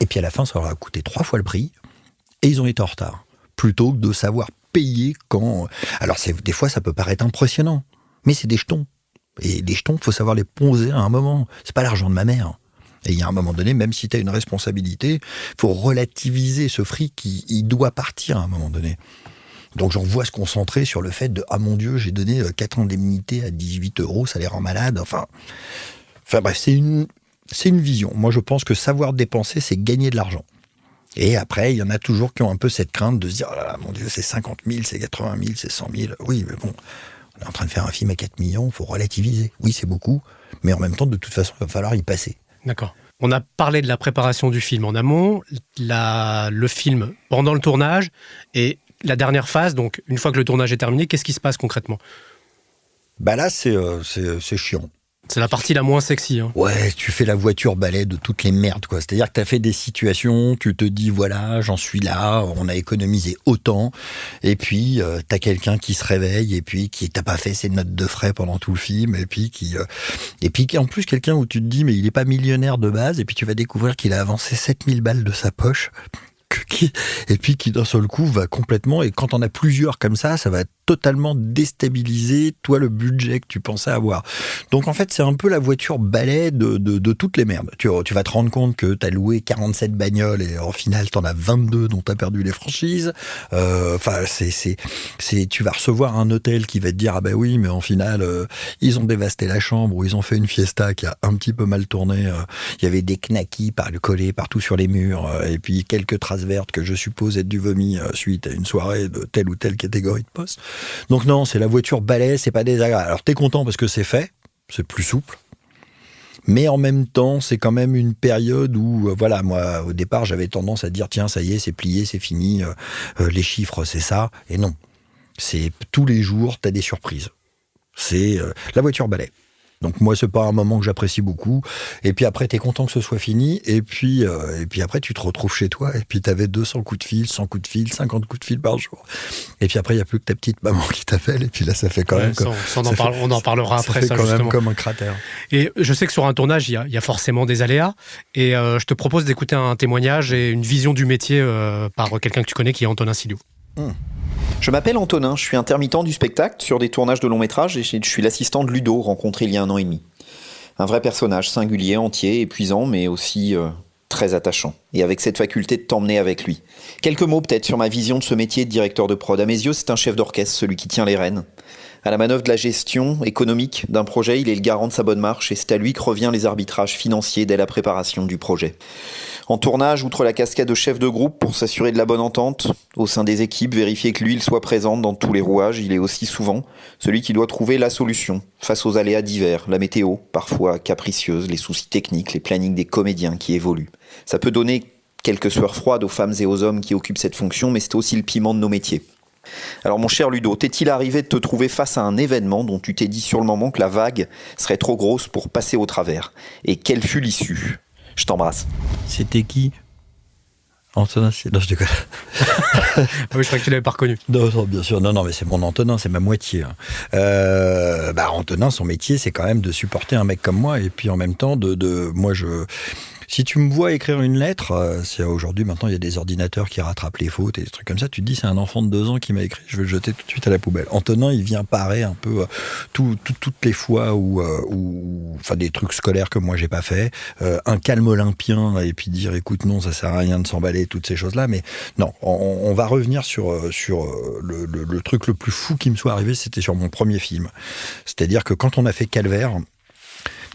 et puis à la fin, ça leur a coûté 3 fois le prix, et ils ont été en retard. Plutôt que de savoir payer quand... Alors, des fois, ça peut paraître impressionnant, mais c'est des jetons. Et les jetons, il faut savoir les poser à un moment. C'est pas l'argent de ma mère. Et il y a un moment donné, même si tu as une responsabilité, il faut relativiser ce fric qui doit partir à un moment donné. Donc, j'en vois se concentrer sur le fait de « Ah mon Dieu, j'ai donné 4 indemnités à 18 €, ça les rend malades. » Enfin bref, c'est une vision. Moi, je pense que savoir dépenser, c'est gagner de l'argent. Et après, il y en a toujours qui ont un peu cette crainte de se dire « Oh là là, mon Dieu, c'est 50 000, c'est 80 000, c'est 100 000. » Oui, mais bon, on est en train de faire un film à 4 millions, il faut relativiser. Oui, c'est beaucoup, mais en même temps, de toute façon, il va falloir y passer. D'accord. On a parlé de la préparation du film en amont, le film pendant le tournage et la dernière phase, donc une fois que le tournage est terminé, qu'est-ce qui se passe concrètement ? Bah là, c'est chiant. C'est la partie la moins sexy. Hein. Ouais, tu fais la voiture balai de toutes les merdes, quoi. C'est-à-dire que t'as fait des situations, tu te dis, voilà, j'en suis là, on a économisé autant, et puis t'as quelqu'un qui se réveille, et puis qui t'a pas fait ses notes de frais pendant tout le film, et puis qui en plus quelqu'un où tu te dis, mais il est pas millionnaire de base, et puis tu vas découvrir qu'il a avancé 7000 balles de sa poche, et puis qui d'un seul coup va complètement, et quand on a plusieurs comme ça va totalement déstabiliser, toi, le budget que tu pensais avoir. Donc, en fait, c'est un peu la voiture balai de toutes les merdes. Tu vas te rendre compte que t'as loué 47 bagnoles et en final, t'en as 22 dont t'as perdu les franchises. Enfin, tu vas recevoir un hôtel qui va te dire, ah ben oui, mais en final, ils ont dévasté la chambre ou ils ont fait une fiesta qui a un petit peu mal tourné. Il y avait des knackis collés partout sur les murs et puis quelques traces vertes que je suppose être du vomi suite à une soirée de telle ou telle catégorie de poste. Donc non, c'est la voiture balai, c'est pas désagréable. Alors t'es content parce que c'est fait, c'est plus souple, mais en même temps, c'est quand même une période où, voilà, moi, au départ, j'avais tendance à dire, tiens, ça y est, c'est plié, c'est fini, les chiffres, c'est ça, et non. C'est tous les jours, t'as des surprises. C'est la voiture balai. Donc moi, c'est pas un moment que j'apprécie beaucoup. Et puis après, t'es content que ce soit fini. Et puis après, tu te retrouves chez toi. Et puis t'avais 200 coups de fil, 100 coups de fil, 50 coups de fil par jour. Et puis après, il n'y a plus que ta petite maman qui t'appelle. Et puis là, ça fait quand même... On en parlera après, ça, fait quand justement. même comme un cratère. Et je sais que sur un tournage, il y a forcément des aléas. Et je te propose d'écouter un témoignage et une vision du métier par quelqu'un que tu connais, qui est Antonin Silio. Je m'appelle Antonin, je suis intermittent du spectacle sur des tournages de long métrage et je suis l'assistant de Ludo, rencontré il y a 1 an et demi. Un vrai personnage, singulier, entier, épuisant, mais aussi très attachant. Et avec cette faculté de t'emmener avec lui. Quelques mots peut-être sur ma vision de ce métier de directeur de prod. À mes yeux, c'est un chef d'orchestre, celui qui tient les rênes. À la manœuvre de la gestion économique d'un projet, il est le garant de sa bonne marche et c'est à lui que revient les arbitrages financiers dès la préparation du projet. En tournage, outre la casquette de chef de groupe pour s'assurer de la bonne entente au sein des équipes, vérifier que l'huile soit présente dans tous les rouages, il est aussi souvent celui qui doit trouver la solution face aux aléas divers, la météo, parfois capricieuse, les soucis techniques, les plannings des comédiens qui évoluent. Ça peut donner quelques sueurs froides aux femmes et aux hommes qui occupent cette fonction, mais c'est aussi le piment de nos métiers. Alors mon cher Ludo, t'est-il arrivé de te trouver face à un événement dont tu t'es dit sur le moment que la vague serait trop grosse pour passer au travers ? Et quelle fut l'issue ? Je t'embrasse. C'était qui ? Antonin, non, je déconne. Ah oui, je crois que tu l'avais pas reconnu. Non, bien sûr. Non, mais c'est mon Antonin, c'est ma moitié. Antonin, son métier, c'est quand même de supporter un mec comme moi. Et puis en même temps, si tu me vois écrire une lettre, aujourd'hui, maintenant, il y a des ordinateurs qui rattrapent les fautes et des trucs comme ça. Tu te dis, c'est un enfant de 2 ans qui m'a écrit, je vais le jeter tout de suite à la poubelle. Antonin, il vient parer un peu toutes les fois où des trucs scolaires que moi, j'ai pas fait, un calme olympien, et puis dire, écoute, non, ça sert à rien de s'emballer, toutes ces choses-là. Mais non, on va revenir sur le truc le plus fou qui me soit arrivé, c'était sur mon premier film. C'est-à-dire que quand on a fait Calvaire,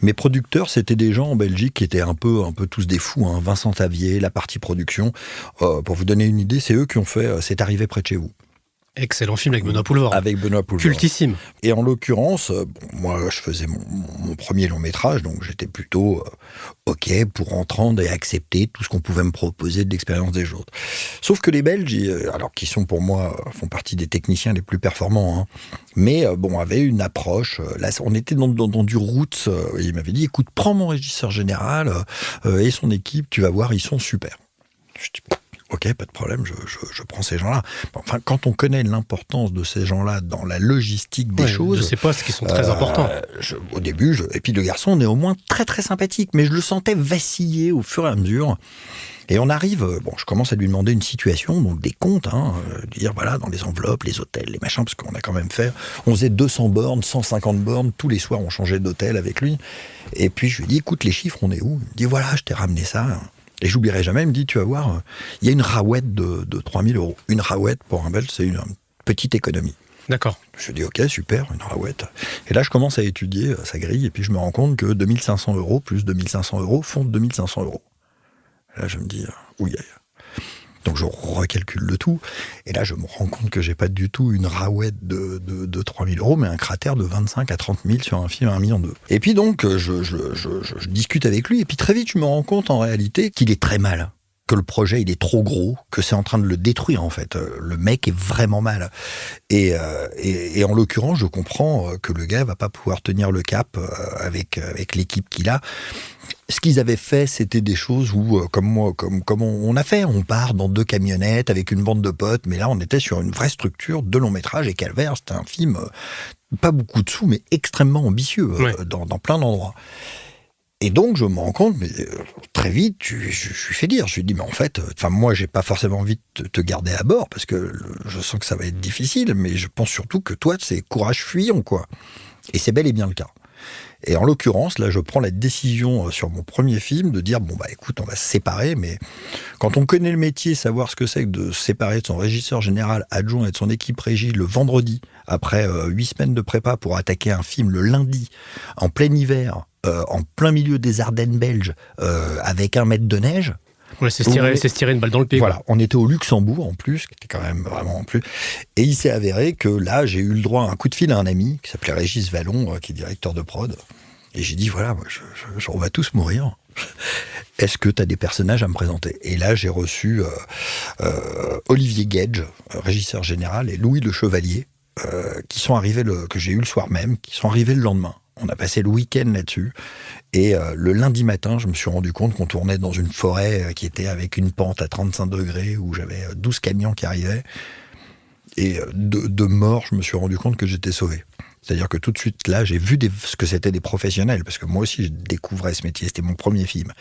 mes producteurs, c'était des gens en Belgique qui étaient un peu tous des fous. Hein. Vincent Tavier, la partie production. Pour vous donner une idée, c'est eux qui ont fait C'est arrivé près de chez vous. Excellent film avec Benoît Poelvoorde. Avec Benoît Poelvoorde. Cultissime. Et en l'occurrence, moi, je faisais mon premier long métrage, donc j'étais plutôt OK pour entendre et accepter tout ce qu'on pouvait me proposer de l'expérience des autres. Sauf que les Belges, alors qui sont pour moi, font partie des techniciens les plus performants, hein, mais avaient une approche. Là, on était dans du roots. Et il m'avait dit, écoute, prends mon régisseur général et son équipe, tu vas voir, ils sont super. Je dis, OK, pas de problème, je prends ces gens-là. Enfin, quand on connaît l'importance de ces gens-là dans la logistique des choses... De ces postes qui sont très importants. Au début, et puis le garçon, on est au moins très très sympathique, mais je le sentais vaciller au fur et à mesure. Et on arrive, je commence à lui demander une situation, donc des comptes, dire voilà, dans les enveloppes, les hôtels, les machins, parce qu'on a quand même fait, on faisait 200 bornes, 150 bornes, tous les soirs on changeait d'hôtel avec lui. Et puis je lui dis, écoute, les chiffres, on est où ? Il me dit, voilà, je t'ai ramené ça. Et j'oublierai jamais, il me dit, tu vas voir, il y a une rawette de 3 000 €. Une rawette, pour un Belge, c'est une petite économie. D'accord. Je dis, OK, super, une rawette. Et là, je commence à étudier sa grille, et puis je me rends compte que 2 500 € plus 2 500 € font 2 500 €. Et là, je me dis, ouille. Donc je recalcule le tout, et là je me rends compte que j'ai pas du tout une rawette de 3 000 euros, mais un cratère de 25 à 30 000 sur un film à 1,2 million. Et puis donc je discute avec lui, et puis très vite je me rends compte en réalité qu'il est très mal, que le projet il est trop gros, que c'est en train de le détruire en fait. Le mec est vraiment mal. Et en l'occurrence, je comprends que le gars va pas pouvoir tenir le cap avec l'équipe qu'il a. Ce qu'ils avaient fait, c'était des choses où, comme on a fait, on part dans 2 camionnettes avec une bande de potes, mais là on était sur une vraie structure de long métrage, et Calvaire, c'était un film, pas beaucoup de sous, mais extrêmement ambitieux, dans plein d'endroits. Et donc je me rends compte, mais très vite, je lui fais dire, je lui dis, mais en fait, moi j'ai pas forcément envie de te garder à bord, parce que je sens que ça va être difficile, mais je pense surtout que toi, c'est courage fuyons, quoi. Et c'est bel et bien le cas. Et en l'occurrence, là, je prends la décision sur mon premier film de dire, bon, bah écoute, on va se séparer, mais quand on connaît le métier, savoir ce que c'est que de se séparer de son régisseur général adjoint et de son équipe régie le vendredi, après 8 semaines de prépa pour attaquer un film le lundi, en plein hiver, en plein milieu des Ardennes belges, avec 1 mètre de neige. Ouais, c'est se tirer une balle dans le pied. Voilà, quoi. on était au Luxembourg en plus, qui était quand même vraiment en plus. Et il s'est avéré que là, j'ai eu le droit à un coup de fil à un ami qui s'appelait Régis Vallon, qui est directeur de prod. Et j'ai dit, voilà, on va tous mourir. Est-ce que tu as des personnages à me présenter ? Et là, j'ai reçu Olivier Gage, régisseur général, et Louis Le Chevalier, qui sont arrivés que j'ai eu le soir même, qui sont arrivés le lendemain. On a passé le week-end là-dessus. Et le lundi matin, je me suis rendu compte qu'on tournait dans une forêt qui était avec une pente à 35 degrés, où j'avais 12 camions qui arrivaient. Et de mort, je me suis rendu compte que j'étais sauvé. C'est-à-dire que tout de suite, là, j'ai vu ce que c'était des professionnels, parce que moi aussi, je découvrais ce métier, c'était mon premier film,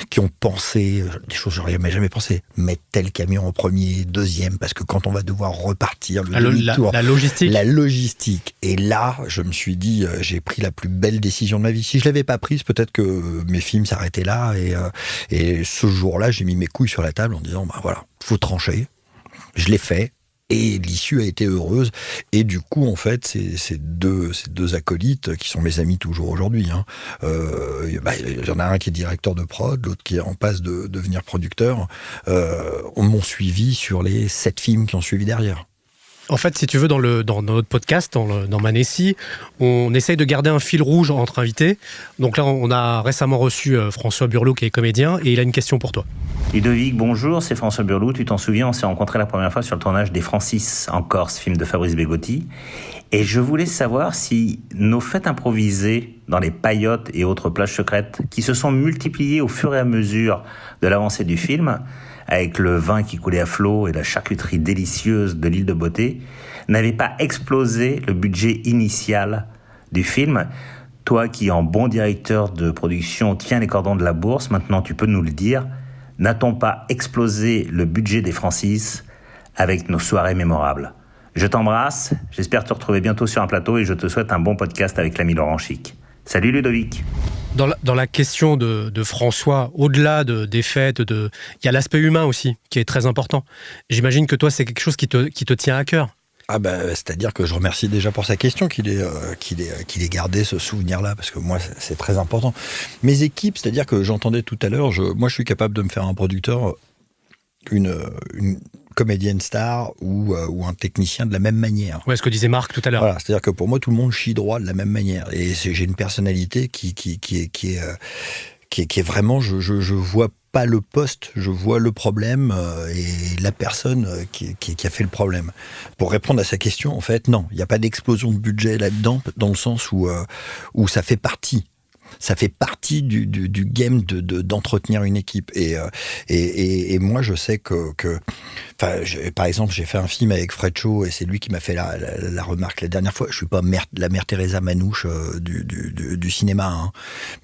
qui ont pensé des choses que j'aurais jamais pensé. Mettre tel camion en premier, deuxième, parce que quand on va devoir repartir, le demi-tour, la logistique. La logistique. Et là, je me suis dit, j'ai pris la plus belle décision de ma vie. Si je l'avais pas prise, peut-être que mes films s'arrêtaient là. Et ce jour-là, j'ai mis mes couilles sur la table en disant, bah voilà, faut trancher. Je l'ai fait. Et l'issue a été heureuse. Et du coup, en fait, ces deux acolytes, qui sont mes amis toujours aujourd'hui, y en a un qui est directeur de prod, l'autre qui est en passe de devenir producteur, m'ont suivi sur les 7 films qui ont suivi derrière. En fait, si tu veux, dans notre podcast, dans Manessi, on essaye de garder un fil rouge entre invités. Donc là, on a récemment reçu François Burlot, qui est comédien, et il a une question pour toi. Ludovic, bonjour, c'est François Burlot. Tu t'en souviens, on s'est rencontrés la première fois sur le tournage des Francis en Corse, film de Fabrice Bégotti. Et je voulais savoir si nos fêtes improvisées dans les paillotes et autres plages secrètes, qui se sont multipliées au fur et à mesure de l'avancée du film, avec le vin qui coulait à flot et la charcuterie délicieuse de l'île de Beauté, n'avait pas explosé le budget initial du film. Toi qui, en bon directeur de production, tiens les cordons de la bourse, maintenant tu peux nous le dire, n'a-t-on pas explosé le budget des Francis avec nos soirées mémorables ? Je t'embrasse, j'espère te retrouver bientôt sur un plateau et je te souhaite un bon podcast avec l'ami Laurent Chic. Salut Ludovic. Dans la question de François, au-delà des fêtes, il y a l'aspect humain aussi, qui est très important. J'imagine que toi, c'est quelque chose qui te tient à cœur. Ah c'est-à-dire que je remercie déjà pour sa question qu'il ait gardé ce souvenir-là, parce que moi, c'est très important. Mes équipes, c'est-à-dire que j'entendais tout à l'heure, moi, je suis capable de me faire un producteur, une comédienne star ou un technicien de la même manière. Ouais, ce que disait Marc tout à l'heure. Voilà, c'est-à-dire que pour moi, tout le monde chie droit de la même manière. Et j'ai une personnalité qui est vraiment, je vois pas le poste, je vois le problème et la personne qui a fait le problème. Pour répondre à sa question, en fait, non, il n'y a pas d'explosion de budget là-dedans, dans le sens où ça fait partie. Ça fait partie du game d'entretenir une équipe. Et moi, je sais que par exemple, j'ai fait un film avec Fred Shaw et c'est lui qui m'a fait la remarque la dernière fois. Je suis pas la mère Teresa Manouche du cinéma, hein.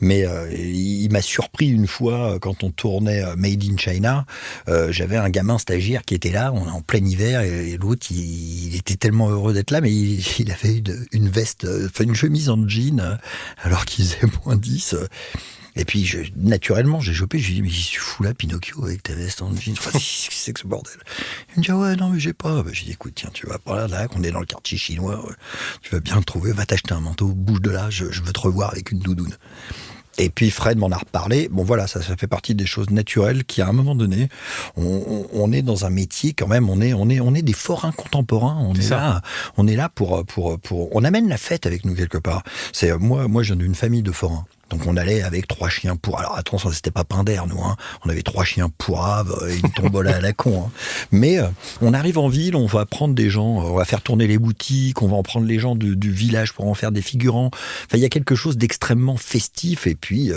Mais il m'a surpris une fois quand on tournait Made in China. J'avais un gamin stagiaire qui était là, on est en plein hiver, et l'autre, il était tellement heureux d'être là, mais il avait une veste, une chemise en jean, alors qu'il faisait moins 10. Et puis, naturellement, j'ai chopé, je lui ai dit, mais qu'est-ce que tu fous là, Pinocchio, avec ta veste en jean? Qu'est-ce que c'est que ce bordel? Il me dit, ah ouais, non, mais j'ai pas. J'ai dit, écoute, tiens, tu vas par là, on est dans le quartier chinois, tu vas bien le trouver, va t'acheter un manteau, bouge de là, je veux te revoir avec une doudoune. Et puis Fred m'en a reparlé. Bon voilà, ça fait partie des choses naturelles qui, à un moment donné, on est dans un métier quand même. On est des forains contemporains. On est là pour. On amène la fête avec nous quelque part. C'est moi, je viens d'une famille de forains. Donc on allait avec 3 chiens pour. Alors attention, c'était pas Pinder, nous. Hein. On avait 3 chiens pourraves et une tombola à la con. Hein. Mais on arrive en ville, on va prendre des gens, on va faire tourner les boutiques, on va en prendre les gens du village pour en faire des figurants. Enfin, il y a quelque chose d'extrêmement festif et puis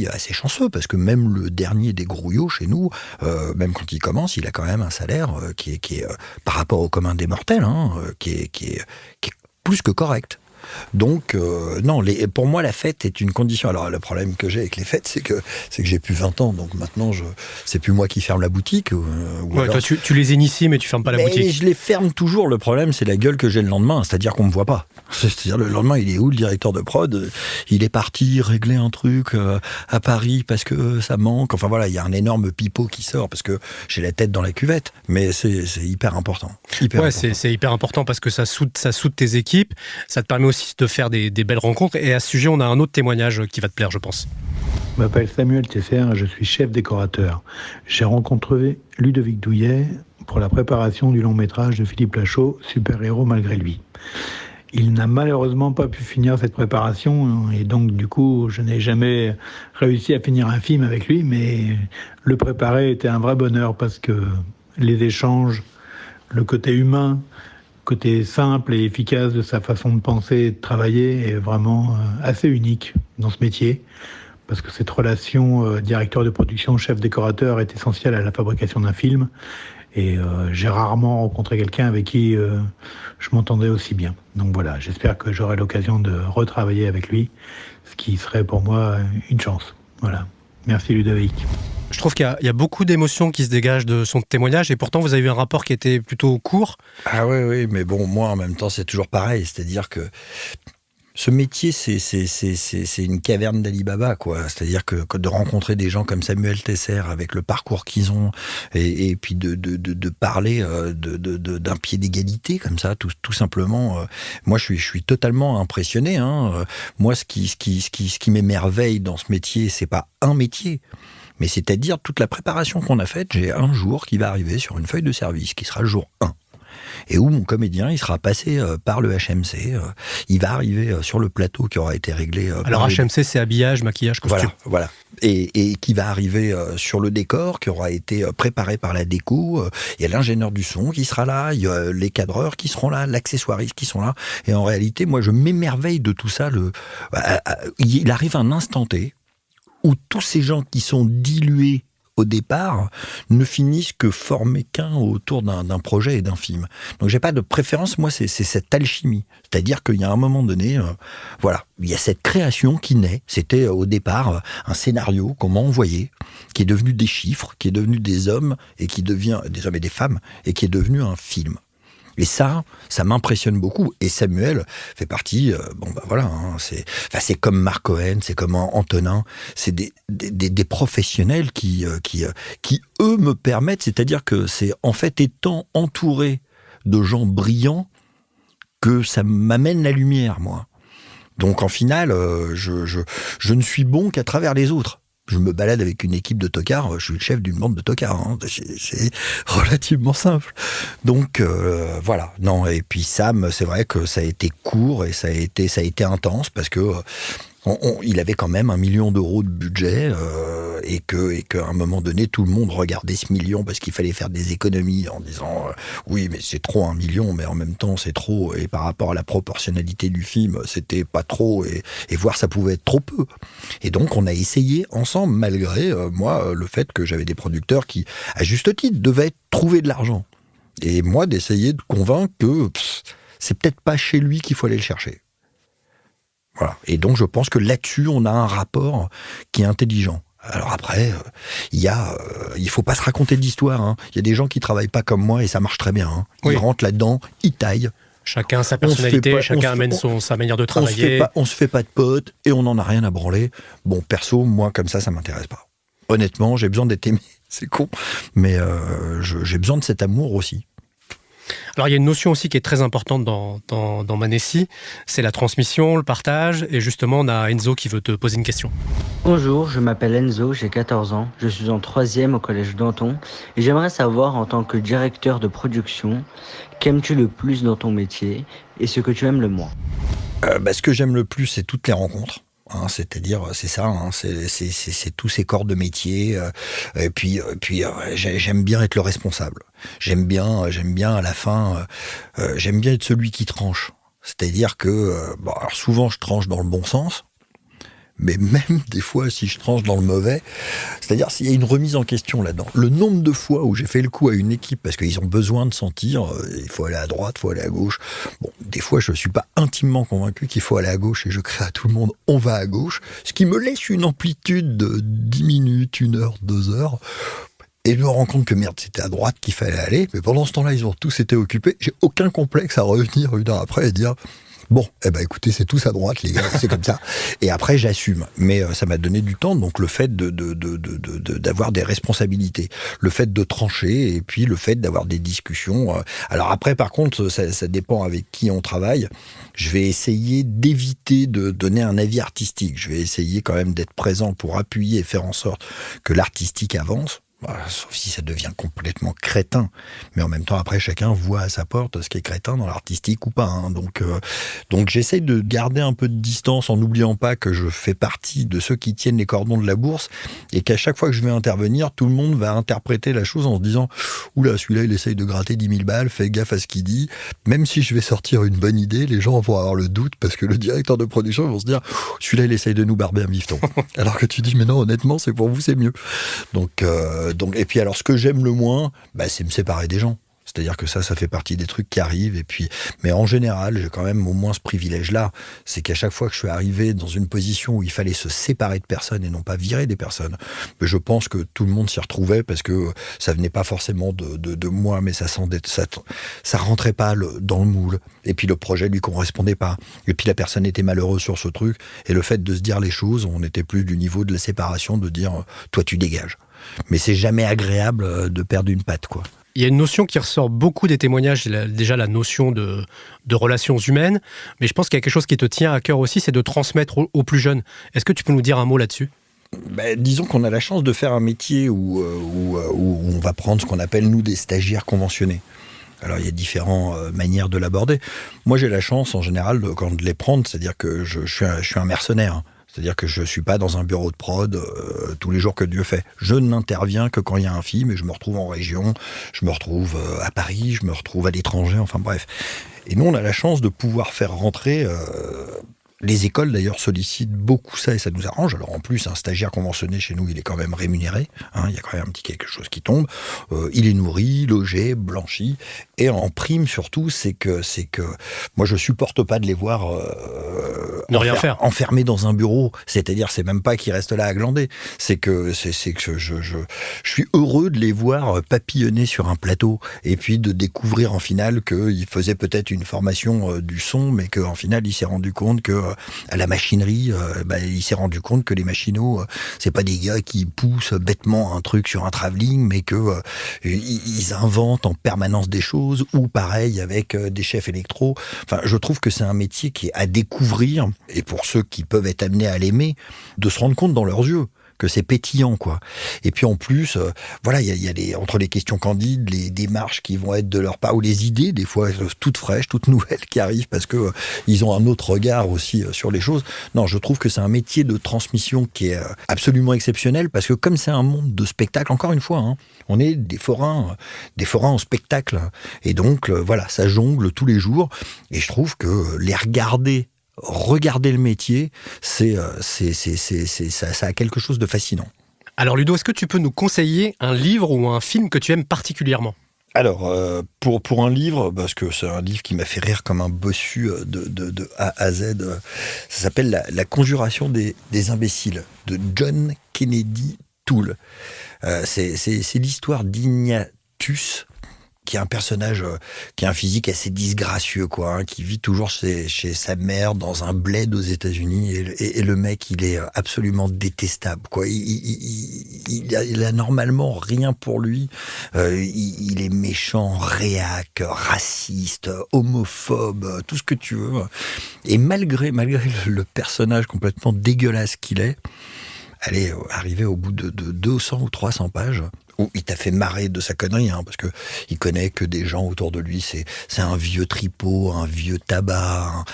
assez chanceux parce que même le dernier des grouillots chez nous, même quand il commence, il a quand même un salaire qui est par rapport au commun des mortels, hein, qui est plus que correct. Donc, non, pour moi, la fête est une condition. Alors, le problème que j'ai avec les fêtes, c'est que j'ai plus 20 ans, donc maintenant, c'est plus moi qui ferme la boutique. Ouais, alors, toi, tu les inities, mais tu fermes pas la boutique. Je les ferme toujours. Le problème, c'est la gueule que j'ai le lendemain, c'est-à-dire qu'on me voit pas. C'est-à-dire, le lendemain, il est où, le directeur de prod? Il est parti régler un truc à Paris parce que ça manque. Enfin, voilà, il y a un énorme pipeau qui sort parce que j'ai la tête dans la cuvette. Mais c'est hyper important. C'est hyper important parce que ça soude tes équipes. Ça te permet aussi de faire des belles rencontres. Et à ce sujet, on a un autre témoignage qui va te plaire, je pense. Je m'appelle Samuel Tesser, je suis chef décorateur. J'ai rencontré Ludovic Douillet pour la préparation du long métrage de Philippe Lachaud, Super-héros malgré lui. Il n'a malheureusement pas pu finir cette préparation et donc du coup je n'ai jamais réussi à finir un film avec lui, mais le préparer était un vrai bonheur parce que les échanges, le côté humain, côté simple et efficace de sa façon de penser et de travailler est vraiment assez unique dans ce métier, parce que cette relation directeur de production, chef décorateur est essentielle à la fabrication d'un film, et j'ai rarement rencontré quelqu'un avec qui je m'entendais aussi bien. Donc voilà, j'espère que j'aurai l'occasion de retravailler avec lui, ce qui serait pour moi une chance. Voilà. Merci Ludovic. Je trouve qu'il y a beaucoup d'émotions qui se dégagent de son témoignage et pourtant vous avez eu un rapport qui était plutôt court. Ah oui, mais bon, moi en même temps c'est toujours pareil, c'est-à-dire que ce métier c'est une caverne d'Ali Baba, quoi. C'est-à-dire que de rencontrer des gens comme Samuel Tesser avec le parcours qu'ils ont et puis de parler d'un pied d'égalité comme ça, tout simplement. Moi je suis totalement impressionné. Hein. Moi ce qui m'émerveille dans ce métier, c'est pas un métier. Mais c'est-à-dire toute la préparation qu'on a faite, j'ai un jour qui va arriver sur une feuille de service, qui sera le jour 1. Et où mon comédien, il sera passé par le HMC. Il va arriver sur le plateau qui aura été réglé. Alors HMC, c'est habillage, maquillage, costume. Voilà. Et qui va arriver sur le décor, qui aura été préparé par la déco. Il y a l'ingénieur du son qui sera là, il y a les cadreurs qui seront là, l'accessoiriste qui sont là. Et en réalité, moi, je m'émerveille de tout ça. Il arrive un instant T où tous ces gens qui sont dilués au départ ne finissent que formés qu'un autour d'un projet et d'un film. Donc j'ai pas de préférence, moi c'est cette alchimie. C'est-à-dire qu'il y a un moment donné, il y a cette création qui naît. C'était au départ un scénario qu'on m'a envoyé, qui est devenu des chiffres, qui est devenu des hommes, et qui devient des hommes et des femmes, et qui est devenu un film. Et ça m'impressionne beaucoup. Et Samuel fait partie, c'est comme Marc Cohen, c'est comme Antonin, c'est des professionnels qui eux me permettent, c'est-à-dire que c'est en fait étant entouré de gens brillants que ça m'amène la lumière, moi. Donc en finale, je ne suis bon qu'à travers les autres. Je me balade avec une équipe de tocards, je suis le chef d'une bande de tocards, hein. C'est relativement simple. Donc voilà, non, et puis Sam, c'est vrai que ça a été court et ça a été intense parce que il avait quand même 1 million d'euros de budget et qu'à un moment donné, tout le monde regardait ce million parce qu'il fallait faire des économies en disant oui, mais c'est trop 1 million, mais en même temps, c'est trop. Et par rapport à la proportionnalité du film, c'était pas trop et voire ça pouvait être trop peu. Et donc, on a essayé ensemble, malgré moi, le fait que j'avais des producteurs qui, à juste titre, devaient trouver de l'argent. Et moi, d'essayer de convaincre que c'est peut-être pas chez lui qu'il faut aller le chercher. Voilà. Et donc, je pense que là-dessus, on a un rapport qui est intelligent. Alors après, il faut pas se raconter d'histoire. Hein. Il y a des gens qui travaillent pas comme moi et ça marche très bien. Hein. Ils rentrent là-dedans, ils taillent. Chacun sa personnalité, chacun amène sa manière de travailler. On se fait pas de potes et on n'en a rien à branler. Bon, perso, moi, comme ça m'intéresse pas. Honnêtement, j'ai besoin d'être aimé. C'est con. Mais j'ai besoin de cet amour aussi. Alors il y a une notion aussi qui est très importante dans Manessi, c'est la transmission, le partage, et justement on a Enzo qui veut te poser une question. Bonjour, je m'appelle Enzo, j'ai 14 ans, je suis en 3e au collège Danton et j'aimerais savoir en tant que directeur de production, qu'aimes-tu le plus dans ton métier et ce que tu aimes le moins ? Ce que j'aime le plus, c'est toutes les rencontres. C'est-à-dire, c'est ça, c'est tous ces corps de métier. Et puis, j'aime bien être le responsable. J'aime bien à la fin, j'aime bien être celui qui tranche. C'est-à-dire que, alors souvent je tranche dans le bon sens, mais même des fois si je tranche dans le mauvais, c'est-à-dire s'il y a une remise en question là-dedans. Le nombre de fois où j'ai fait le coup à une équipe parce qu'ils ont besoin de sentir, il faut aller à droite, il faut aller à gauche. Bon, des fois je ne suis pas intimement convaincu qu'il faut aller à gauche et je crie à tout le monde, on va à gauche, ce qui me laisse une amplitude de 10 minutes, 1 heure, 2 heures. Et je me rends compte que merde, c'était à droite qu'il fallait aller, mais pendant ce temps-là, ils ont tous été occupés. J'ai aucun complexe à revenir 1 heure après et dire bon, écoutez, c'est tous à droite, les gars, c'est comme ça. Et après, j'assume. Mais ça m'a donné du temps, donc le fait d'avoir des responsabilités, le fait de trancher, et puis le fait d'avoir des discussions. Alors après, par contre, ça dépend avec qui on travaille. Je vais essayer d'éviter de donner un avis artistique. Je vais essayer quand même d'être présent pour appuyer et faire en sorte que l'artistique avance. Voilà, sauf si ça devient complètement crétin. Mais en même temps, après, chacun voit à sa porte ce qui est crétin dans l'artistique ou pas. Donc j'essaye de garder un peu de distance en n'oubliant pas que je fais partie de ceux qui tiennent les cordons de la bourse et qu'à chaque fois que je vais intervenir, tout le monde va interpréter la chose en se disant « Oula, celui-là, il essaye de gratter 10 000 balles, fais gaffe à ce qu'il dit. » Même si je vais sortir une bonne idée, les gens vont avoir le doute parce que le directeur de production va se dire « Celui-là, il essaye de nous barber un bifton. » Alors que tu dis « Mais non, honnêtement, c'est pour vous, c'est mieux. » Et puis alors ce que j'aime le moins, c'est me séparer des gens. C'est-à-dire que ça fait partie des trucs qui arrivent. Mais en général, j'ai quand même au moins ce privilège-là. C'est qu'à chaque fois que je suis arrivé dans une position où il fallait se séparer de personnes et non pas virer des personnes, je pense que tout le monde s'y retrouvait parce que ça venait pas forcément de moi, mais ça rentrait pas dans le moule. Et puis le projet lui correspondait pas. Et puis la personne était malheureuse sur ce truc. Et le fait de se dire les choses, on n'était plus du niveau de la séparation, de dire toi tu dégages. Mais c'est jamais agréable de perdre une patte, quoi. Il y a une notion qui ressort beaucoup des témoignages, déjà la notion de relations humaines, mais je pense qu'il y a quelque chose qui te tient à cœur aussi, c'est de transmettre aux plus jeunes. Est-ce que tu peux nous dire un mot là-dessus ? Disons qu'on a la chance de faire un métier où on va prendre ce qu'on appelle, nous, des stagiaires conventionnés. Alors, il y a différentes manières de l'aborder. Moi, j'ai la chance, en général, de les prendre, c'est-à-dire que je suis un mercenaire. C'est-à-dire que je ne suis pas dans un bureau de prod tous les jours que Dieu fait. Je n'interviens que quand il y a un film et je me retrouve en région, je me retrouve à Paris, je me retrouve à l'étranger, enfin bref. Et nous, on a la chance de pouvoir faire rentrer... Les écoles, d'ailleurs, sollicitent beaucoup ça et ça nous arrange. Alors, en plus, un stagiaire conventionné chez nous, il est quand même rémunéré. Il y a quand même un petit quelque chose qui tombe. Il est nourri, logé, blanchi. Et en prime, surtout, c'est que moi, je supporte pas de les voir ne rien faire, enfermés dans un bureau. C'est-à-dire, c'est même pas qu'ils restent là à glander. C'est que je suis heureux de les voir papillonner sur un plateau et puis de découvrir en finale qu'il faisait peut-être une formation du son, mais qu'en finale, il s'est rendu compte que à la machinerie, il s'est rendu compte que les machinos, c'est pas des gars qui poussent bêtement un truc sur un travelling, mais que ils inventent en permanence des choses, ou pareil avec des chefs électro. Enfin, je trouve que c'est un métier qui est à découvrir, et pour ceux qui peuvent être amenés à l'aimer, de se rendre compte dans leurs yeux que c'est pétillant, quoi. Et puis en plus, il y a entre les questions candides, les démarches qui vont être de leur part, ou les idées, des fois toutes fraîches, toutes nouvelles qui arrivent parce que ils ont un autre regard aussi sur les choses. Non, je trouve que c'est un métier de transmission qui est absolument exceptionnel parce que comme c'est un monde de spectacle, encore une fois, on est des forains en spectacle. Et donc, ça jongle tous les jours. Et je trouve que les regarder le métier, ça a quelque chose de fascinant. Alors Ludo, est-ce que tu peux nous conseiller un livre ou un film que tu aimes particulièrement ? Alors, pour un livre, parce que c'est un livre qui m'a fait rire comme un bossu de A à Z, ça s'appelle La conjuration des imbéciles, de John Kennedy Toole. C'est l'histoire d'Ignatius, qui est un personnage qui a un physique assez disgracieux, quoi, hein, qui vit toujours chez sa mère dans un bled aux États-Unis, et le mec, il est absolument détestable, quoi. Il a normalement rien pour lui. Il est méchant, réac, raciste, homophobe, tout ce que tu veux. Et malgré le personnage complètement dégueulasse qu'il est, elle est arrivée au bout de 200 ou 300 pages. Où il t'a fait marrer de sa connerie, hein, parce que il connaît que des gens autour de lui, c'est un vieux tripot, un vieux tabac,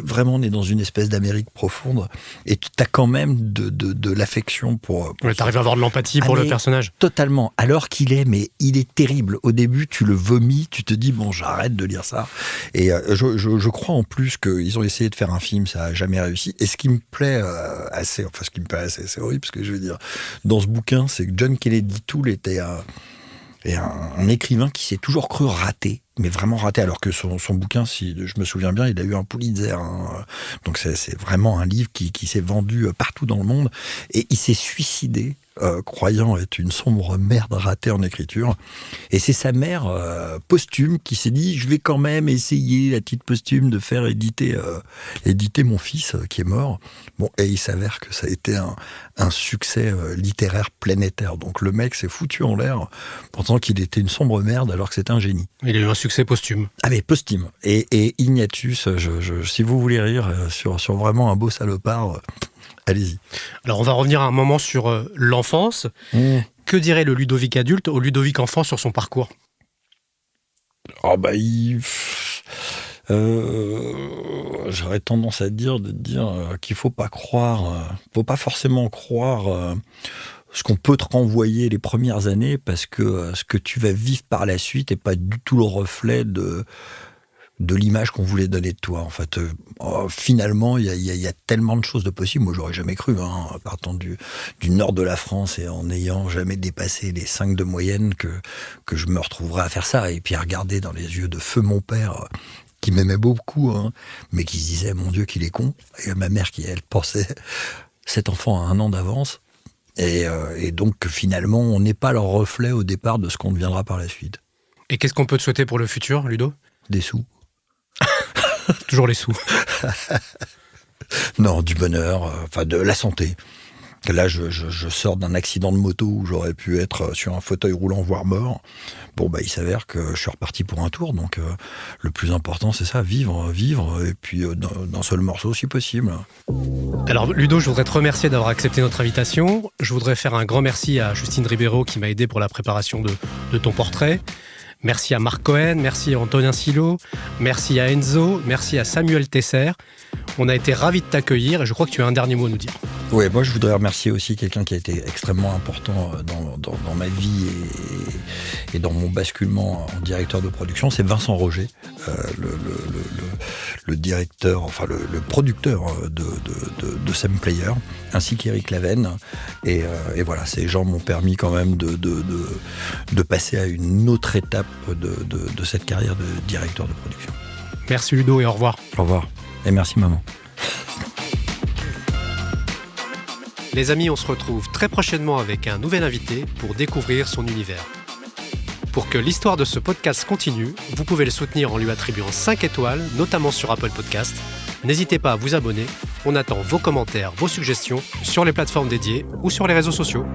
vraiment on est dans une espèce d'Amérique profonde, et t'as quand même de l'affection pour t'arrives à avoir de l'empathie pour le personnage. Totalement, alors qu'il est terrible. Au début, tu le vomis, tu te dis bon, j'arrête de lire ça. Et je crois en plus qu'ils ont essayé de faire un film, ça a jamais réussi. Et ce qui me plaît assez, c'est horrible ce que je veux dire, dans ce bouquin, c'est que John Kennedy Toole était un écrivain qui s'est toujours cru raté, mais vraiment raté, alors que son bouquin, si je me souviens bien, il a eu un Pulitzer, hein. Donc c'est vraiment un livre qui s'est vendu partout dans le monde, et il s'est suicidé croyant être une sombre merde ratée en écriture, et c'est sa mère posthume qui s'est dit je vais quand même essayer, à titre posthume, de faire éditer mon fils qui est mort. Bon, et il s'avère que ça a été un succès littéraire planétaire. Donc le mec s'est foutu en l'air, pensant qu'il était une sombre merde alors que c'était un génie. Il a eu un succès posthume. Ah mais posthume. Et Ignatius, si vous voulez rire sur vraiment un beau salopard, allez-y. Alors on va revenir un moment sur l'enfance. Que dirait le Ludovic adulte au Ludovic enfant sur son parcours ? J'aurais tendance à dire qu'il faut pas forcément croire ce qu'on peut te renvoyer les premières années, parce que ce que tu vas vivre par la suite n'est pas du tout le reflet de l'image qu'on voulait donner de toi. En fait, finalement, il y a tellement de choses de possibles. Moi, j'aurais jamais cru, hein, partant du nord de la France et en n'ayant jamais dépassé les 5 de moyenne, que je me retrouverais à faire ça. Et puis à regarder dans les yeux de feu mon père, qui m'aimait beaucoup, hein, mais qui se disait, mon Dieu, qu'il est con. Et ma mère qui, elle, pensait, cet enfant a 1 an d'avance. Et donc, finalement, on n'est pas leur reflet au départ de ce qu'on deviendra par la suite. Et qu'est-ce qu'on peut te souhaiter pour le futur, Ludo ? Des sous. Toujours les sous. Non, du bonheur, de la santé. Là, je sors d'un accident de moto où j'aurais pu être sur un fauteuil roulant, voire mort. Bon, il s'avère que je suis reparti pour un tour. Donc, le plus important, c'est ça, vivre, et puis d'un seul morceau, si possible. Alors, Ludo, je voudrais te remercier d'avoir accepté notre invitation. Je voudrais faire un grand merci à Justine Ribeiro qui m'a aidé pour la préparation de ton portrait. Merci à Marc Cohen, merci à Antonin Silo, merci à Enzo, merci à Samuel Tesser. On a été ravis de t'accueillir et je crois que tu as un dernier mot à nous dire. Oui, moi je voudrais remercier aussi quelqu'un qui a été extrêmement important dans ma vie et dans mon basculement en directeur de production, c'est Vincent Roger, le directeur, le producteur de Sam Player, ainsi qu'Éric Lavenne. Et voilà, ces gens m'ont permis quand même de passer à une autre étape de cette carrière de directeur de production. Merci Ludo et au revoir. Au revoir et merci maman. Les amis, on se retrouve très prochainement avec un nouvel invité pour découvrir son univers. Pour que l'histoire de ce podcast continue, vous pouvez le soutenir en lui attribuant 5 étoiles, notamment sur Apple Podcast. N'hésitez pas à vous abonner. On attend vos commentaires, vos suggestions sur les plateformes dédiées ou sur les réseaux sociaux.